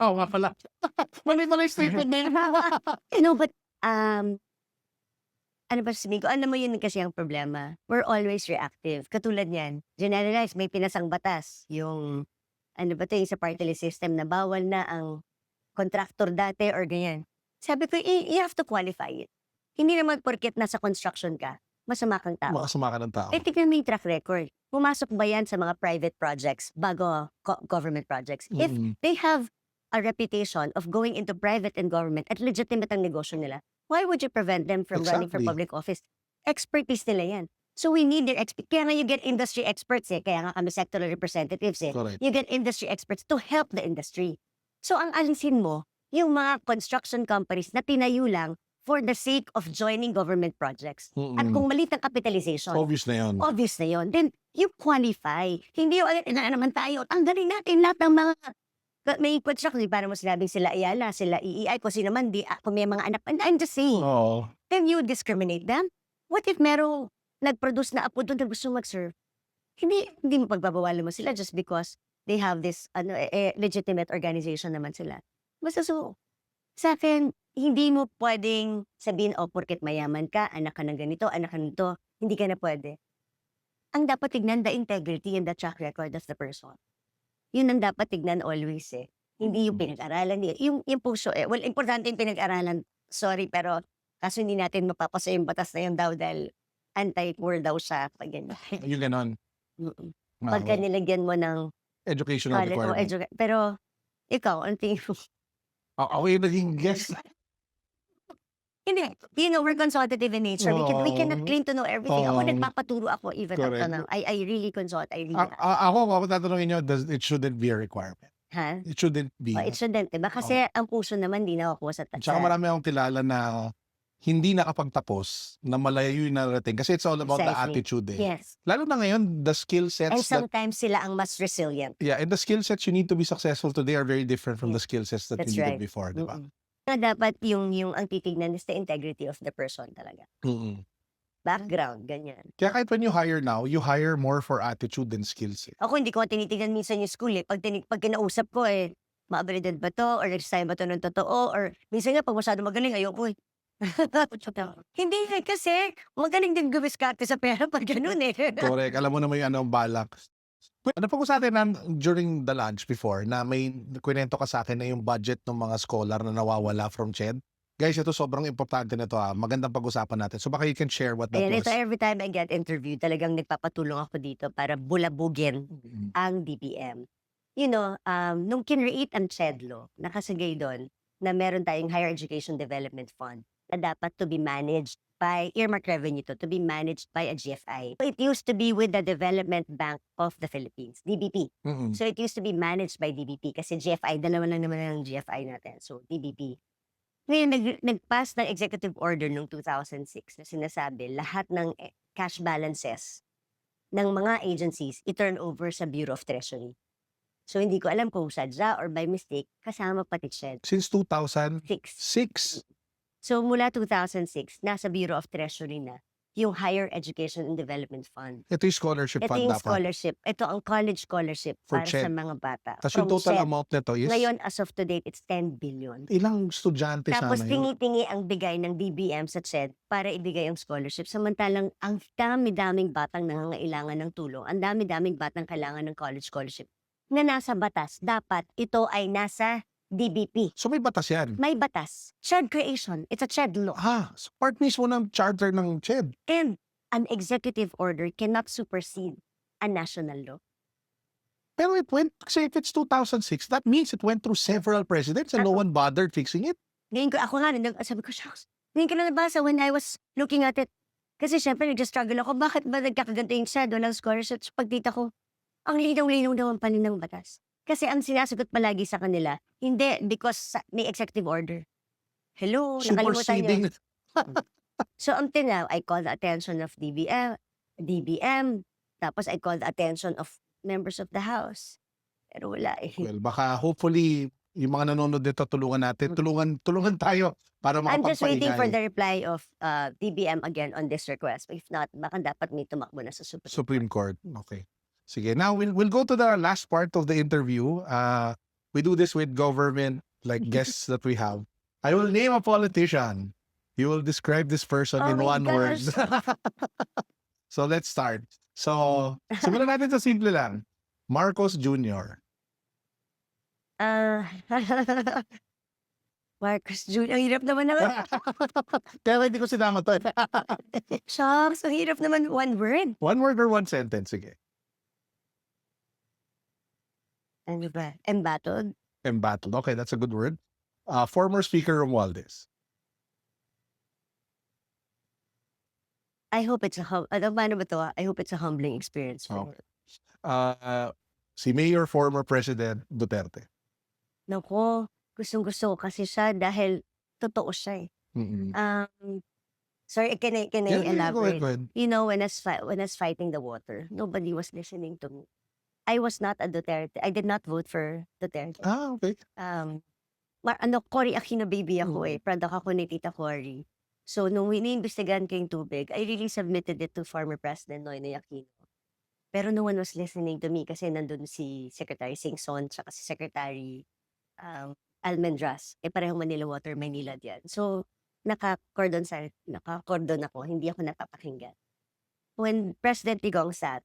Oo nga pala. Mali pala yung statement na yun. but ano ba sabihin ko? Alam mo yun kasi ang problema. We're always reactive. Katulad yan, generalize, may pinasang batas. Yung, yung sa party list system na bawal na ang contractor dati or ganyan. Sabi ko, you have to qualify it. Hindi naman porket nasa construction ka, masama kang tao. Makasama ka ng tao. Eh, tignan mo yung track record. Pumasok ba yan sa mga private projects bago government projects? If they have a reputation of going into private and government at legitimate ang negosyo nila, why would you prevent them from running for Exactly. public office? Expertise nila yan. So we need their expertise. Kaya nga you get industry experts eh. Kaya nga kami sectoral representatives eh. Correct. You get industry experts to help the industry. So ang alisin mo, yung mga construction companies na tinayo lang for the sake of joining government projects. At kung maliit ang capitalization, Obvious na yun. obvious na yun, then you qualify. Hindi yung, na naman tayo, tanggalin natin lahat ng mga, may construction, para mo sinabing sila Ayala, sila EEI, kung sino man, kung may mga anak, and I'm just saying, Oo. then you discriminate them? What if merong nag-produce na apo doon na gusto mag-serve? Hindi mo pagbabawalan mo sila just because they have this legitimate organization naman sila. Basta sa akin, hindi mo pwedeng sabihin, porket mayaman ka, anak ka ng ganito, anak ka nito, hindi ka na pwede. Ang dapat tignan, the integrity and the track record of the person. Yun ang dapat tignan always eh. Hindi yung pinag-aralan. Yung puso eh. Well, importante yung pinag-aralan. Sorry, pero kaso hindi natin mapapasa yung batas na yun daw dahil anti-poor daw siya. Pag ganyan. Yung ganon. Pagka nilagyan mo ng Educational college o requirement. pero ikaw, ang tingin mo? Ako yung naging guest. Hindi. We're consultative in nature. We cannot claim to know everything. Ako, Oo. nagpapaturo ako even up to Correct. now. I really consult. I really Ako tatanungin nyo, it shouldn't be a requirement. ha? It shouldn't be. It shouldn't, diba? Kasi ang puso naman di nakukuha sa Tsaka marami akong kilala na hindi nakapagtapos na malayo yung narating. Kasi it's all about the Precisely. attitude eh. Yes. Lalo na ngayon, the skill sets And that, sometimes sila ang mas resilient. and the skill sets you need to be successful today are very different from the skill sets that That's you right. needed before, di ba? Kaya dapat yung ang titignan is the integrity of the person talaga. Background, ganyan. Kaya kahit when you hire now, you hire more for attitude than skills eh. Ako hindi ko tinitignan minsan yung school eh. Pag kinausap ko eh, ma-abilidad ba to? Or nagsasabi ba to ng totoo? Or minsan nga, pag masyado magaling, ayoko eh. Hindi eh, kasi magaling din gumiskarte sa pera pag ganun eh. Correct. Alam mo naman yung anong balak. Ano pag usatin na during the lunch before na may kwento ka sa akin na yung budget ng mga scholar na nawawala from CHED? Guys, ito sobrang importante na ito. Magandang pag-usapan natin. So baka you can share what that Ayan, was. ito every time I get interviewed, talagang nagpapatulong ako dito para bulabugin ang DBM. You know, nung kinreate ang CHED law, nakasagay doon na meron tayong Higher Education Development Fund na dapat to be managed by earmark revenue to be managed by a GFI. It used to be with the Development Bank of the Philippines, DBP. So it used to be managed by DBP kasi GFI, dalawa lang naman ang GFI natin. So DBP. Ngayon, nag-pass ng executive order noong 2006 na sinasabi lahat ng cash balances ng mga agencies i-turn over sa Bureau of Treasury. So, hindi ko alam kung sadya or by mistake, kasama pati CHED. Since 2006. 6. So, mula 2006, nasa Bureau of Treasury na yung Higher Education and Development Fund. Ito yung scholarship Ito fund yung dapat. scholarship. Ito ang college scholarship For para sa CHED. mga bata. Tapos yung From total CHED. amount nito is Ngayon, as of to date, it's 10 billion. ilang estudyante Tapos sana yun? tingi-tingi ang bigay ng DBM sa CHED para ibigay ang scholarship. Samantalang ang dami-daming batang nangangailangan ng tulong, ang dami-daming batang kailangan ng college scholarship na nasa batas. Dapat ito ay nasa DBP. So may batas yan. May batas. CHED creation. It's a CHED law. So part mismo ng charter ng CHED. And an executive order cannot supersede a national law. Pero it went, kasi if it's 2006, that means it went through several presidents and no one bothered fixing it. Ngayon ko, ako nga, sabi ko, shucks, ngayon ko na nabasa when I was looking at it. Kasi syempre, nag-struggle ako, bakit ba nagkakaganto yung CHED, walang scholarships? Pagdita ko, ang linaw-linaw naman pa ng batas. Kasi ang sinasagot palagi sa kanila, hindi because may executive order. Hello, nakalimutan niyo. Superseding. So until now, I call the attention of DBM, tapos I call the attention of members of the House. Pero wala eh. Well, baka hopefully yung mga nanonood dito tulungan natin. Tulungan tayo para I'm just waiting for makapagpaingay. the reply of DBM again on this request. If not, baka dapat may tumakbo na sa Supreme Court. Okay. Sige. Now we'll go to the last part of the interview. We do this with government like guests that we have. I will name a politician. You will describe this person Oh in my one word. So let's start. So, simulan natin sa simple lang. Marcos Jr. Marcos Jr. Ang hirap naman naman. Kaya hindi ko sinama to. Shucks, ang hirap naman. One word. One word or one sentence? Sige. Ano ba? Embattled. Embattled. Okay, that's a good word. Former Speaker Romualdez. I hope it's a paano ba to? I hope it's a humbling experience for Okay. Si Mayor former President Duterte. Nako, gustong-gusto ko kasi siya dahil totoo siya eh. Mm-mm. Sorry, can I Yeah, go elaborate? ahead. You know, when I was fighting the water, nobody was listening to me. I was not a Duterte. I did not vote for Duterte. Okay. Cory Aquino baby ako eh. Product ako ni Tita Cory. So, nung iniimbestigahan ko yung tubig, I really submitted it to former President Noynoy Aquino. Pero no one was listening to me kasi nandun si Secretary Singson tsaka si Secretary Almendras. Parehong Manila Water, Maynila yan. So, naka-cordon ako. Hindi ako napapakinggan. When President Digong sat,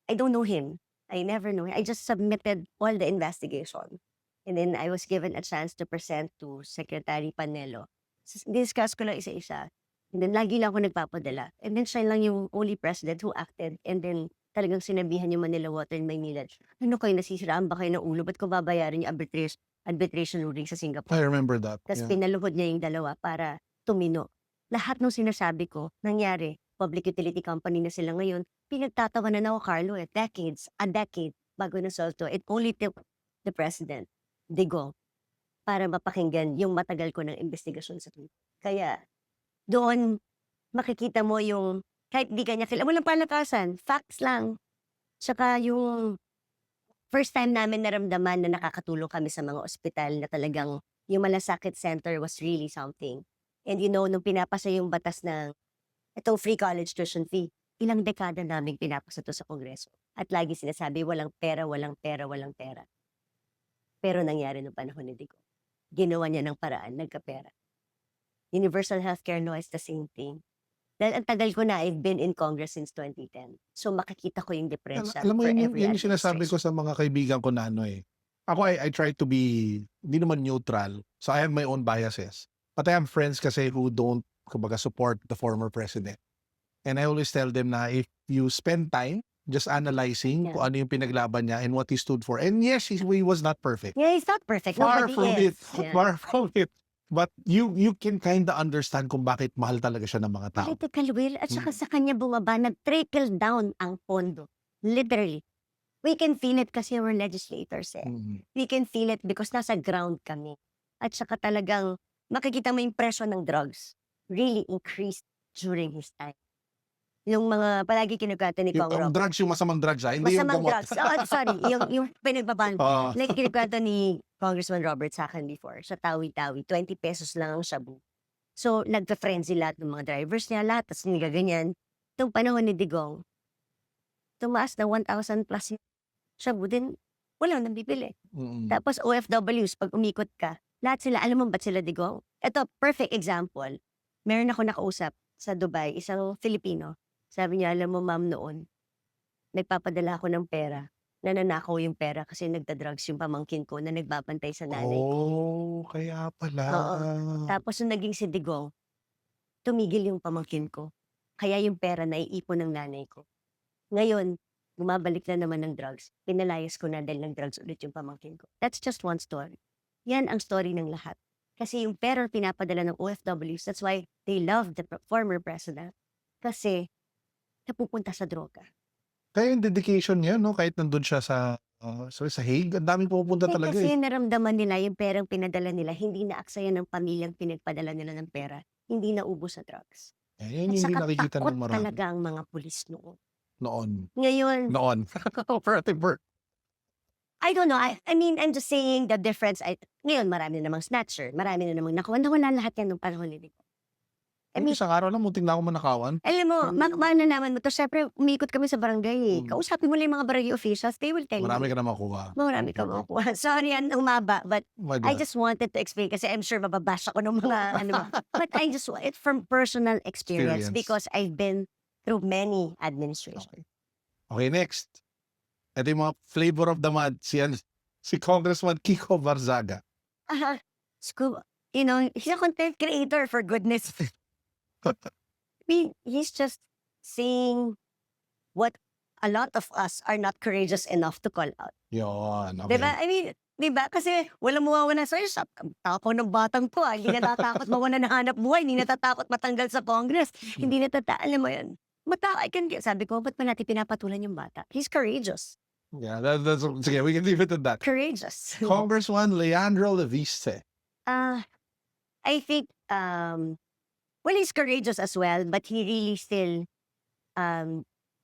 I don't know him. I never know him. I just submitted all the investigation. And then I was given a chance to present to Secretary Panelo. Discuss ko lang isa-isa. And then lagi lang ako nagpapadala. And then siya lang yung only president who acted. And then talagang sinabihan yung Manila Water and Maynila. Ano kayo, nasisiraan ba kayo ng ulo? Ba't ko babayaran yung arbitration ruling sa Singapore? I remember that. Tapos Yeah. pinaluhod niya yung dalawa para tumino. Lahat ng sinasabi ko, nangyari. Public utility company na sila ngayon. Pinagtatawanan ako, Carlo, a decade bago na-solve to. It only took the president, Digong, para mapakinggan yung matagal ko ng investigasyon sa Twitter. Kaya, doon, makikita mo yung, kahit di kanya kilala, walang palakasan, facts lang. Tsaka yung first time namin naramdaman na nakakatulong kami sa mga ospital na talagang yung malasakit center was really something. And you know, nung pinapasa yung batas ng itong free college tuition fee, ilang dekada namin pinapasa to sa Kongreso. At lagi sinasabi, walang pera, walang pera, walang pera. Pero nangyari nung panahon ni Digong. Ginawa niya ng paraan, nagkapera. Universal healthcare law is the same thing. Dahil ang tagal ko na, I've been in Congress since 2010. So makikita ko yung differential Alam mo, for yun, every yun yung sinasabi ko administration. sa mga kaibigan ko na ano eh. Ako, I try to be, hindi naman neutral. So I have my own biases. But I have friends kasi who don't, kumbaga, support the former president. And I always tell them na if you spend time just analyzing Yeah. kung ano yung pinaglaban niya and what he stood for. And yes, he was not perfect. Yeah, it's not perfect. Far Nobody from is. it. Yeah. Far from it. But you can kind of understand kung bakit mahal talaga siya ng mga tao. Political will. At saka sa kanya bumaba, nag-trickle down ang pondo. Literally. We can feel it kasi we're legislators eh. Mm. We can feel it because nasa ground kami. At saka talagang makikita mo yung presyo ng drugs really increased during his time. Yung mga palagi kinukwento ni Kong Yung Rob. drugs, yung masamang drugs, hindi yung Masamang gamot. drugs. Sorry, yung pinagbaban. Oo. Like kinukwento ni Congressman Robert sa akin before, sa Tawi-Tawi, 20 pesos lang ang shabu. So, nagka-frenzy lahat ng mga drivers niya, lahat, tapos ganyan. Itong panahon ni Digong, tumaas na 1,000 plus yung shabu din, walang nabibili. Mm. Tapos OFWs, pag umikot ka, lahat sila, alam mo ba't sila Digong? Ito, perfect example. Meron ako nakausap sa Dubai, isang Filipino. Sabi niya, alam mo ma'am noon, nagpapadala ako ng pera. Nananakaw yung pera kasi nagda-drugs yung pamangkin ko na nagbabantay sa nanay ko. Oh, kaya pala. Oo. Tapos nung naging si Digong, tumigil yung pamangkin ko. Kaya yung pera naiipon ng nanay ko. Ngayon, bumabalik na naman ng drugs. Pinalayas ko na dahil ng drugs ulit yung pamangkin ko. That's just one story. Yan ang story ng lahat. Kasi yung pera pinapadala ng OFWs, that's why they love the former president. Kasi napupunta sa droga. Kaya yung dedication niya, no? Kahit nandun siya sa Hague, ang daming pupunta talaga Kasi eh. naramdaman nila yung perang pinadala nila, hindi na-aksaya ng pamilyang pinagpadala nila ng pera, hindi naubos sa drugs. Yan At hindi saka nakikita takot ng marami. talaga ang mga pulis noon. Noon. Ngayon, Operative work. I don't know. I mean, I'm just saying the difference. Ngayon, marami na namang snatcher. Marami na namang nakuha. Nawala lahat yan nung panahon ni Digong. I mean, Isang araw lang, munting na ako manakawan. alam mo, naman mo to. Siyempre, umikot kami sa barangay. Kausapin mo lang yung mga barangay officials. They will tell Marami you. ka na makuha. Marami ka makuha. Sorry, umaba. But My I God. just wanted to explain kasi I'm sure mababash ako ng mga But I just want it from personal experience because I've been through many administrations. Okay, next. Ito yung mga flavor of the month. Si Congressman Kiko Barzaga. You know, he's a content creator for goodness. I mean, he's just saying what a lot of us are not courageous enough to call out. Yun. Okay. Diba? I mean, diba? Kasi walang mawawala sa'yo. Takaw ng batang to. Hindi natatakot mawala ng hanap buhay. Hindi natatakot matanggal sa Congress. Hindi alam mo yun. Sabi ko, ba't ba natin pinapatulan yung bata? He's courageous. Yeah, that's sige, we can leave it at that. Courageous. Congressman Leandro Leviste. I think, well, he's courageous as well, but he really still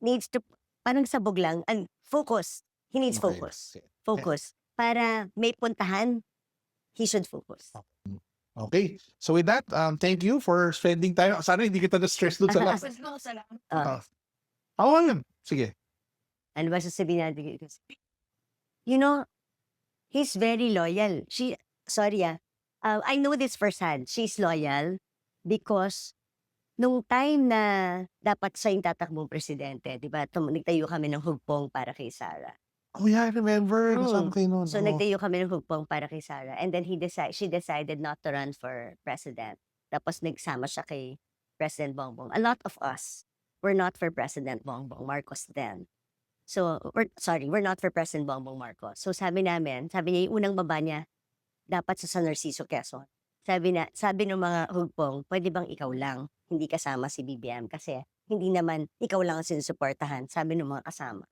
needs to, parang sabog lang, and focus. He needs Okay. focus. Focus. Para may puntahan, he should focus. Okay. So with that, thank you for spending time. Sana hindi kita na-stress doon sa last. Oo yun. Sige. Ano ba sasabihin natin? You know, he's very loyal. I know this firsthand. She's loyal because nung time na dapat siya yung tatakbong presidente, di ba? Nagtayo kami ng hugpong para kay Sara. Oh yeah, I remember. Kasama kayo nun. So, nagtayo kami ng hugpong para kay Sara. And then she decided not to run for president. Tapos nagsama siya kay President Bongbong. A lot of us were not for President Bongbong Marcos then. So, we're not for President Bongbong Marcos. So, sabi niya, yung unang baba niya, dapat sa San Narciso, Quezon. Sabi ng mga hugpong, pwede bang ikaw lang, hindi kasama si BBM? Kasi hindi naman ikaw lang ang sinusuportahan, sabi ng mga kasama.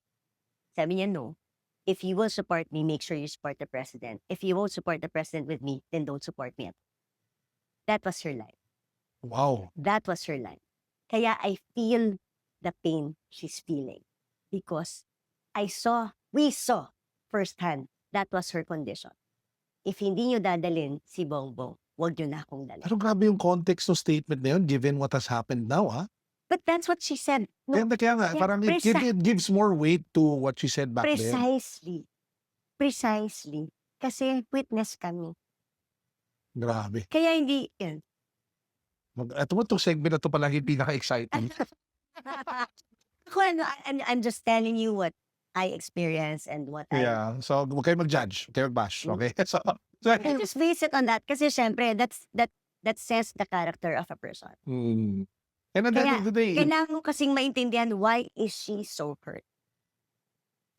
Sabi niya, no. If you will support me, make sure you support the president. If you won't support the president with me, then don't support me. That was her line. Wow. That was her line. Kaya I feel the pain she's feeling. Because we saw firsthand, that was her condition. If hindi nyo dadalin si Bongbong, huwag nyo na akong dalhin. Pero grabe yung context ng statement na yun given what has happened now, ha? But that's what she said. No, Kaya nga, yeah, parang it gives more weight to what she said back then. Precisely. Kasi witness kami. Grabe. Kaya hindi, yan. Ito mo, itong segment na ito pala yung pinaka-exciting. I'm just telling you what I experienced and what Yeah. So, huwag kayo mag-judge. Huwag kayo mag-bash. Okay? So, I just base it on that. Kasi syempre, that says the character of a person. And at the end of the day, Kailangan mo kasing maintindihan why is she so hurt.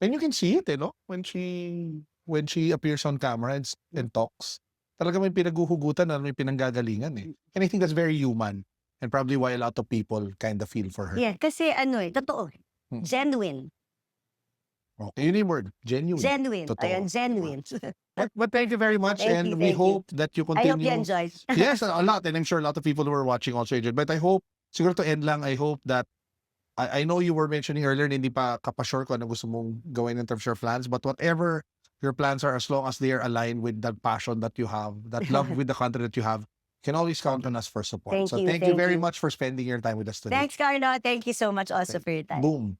and you can see it, no? When she appears on camera and talks, talaga may pinaghuhugutan na may pinanggagalingan eh. And I think that's very human. And probably why a lot of people kind of feel for her. Yeah, kasi totoo. Genuine. Okay, yun yung word. Genuine. Genuine. Totoo. Ayan, genuine. But thank you very much. Thank and you, we thank you. hope that you I continue. hope you enjoyed. Yes, a lot. And I'm sure a lot of people who are watching also enjoyed. But I hope, siguro to end lang, I hope that I know you were mentioning earlier na hindi pa kapasure kung ano gusto mong gawin in terms of your plans, but whatever your plans are, as long as they are aligned with that passion that you have, that love with the country that you have, you can always count on us for support. Thank So you, thank you thank very you. much for spending your time with us today. Thanks, Carlo. Thank you so much also for your time. Boom.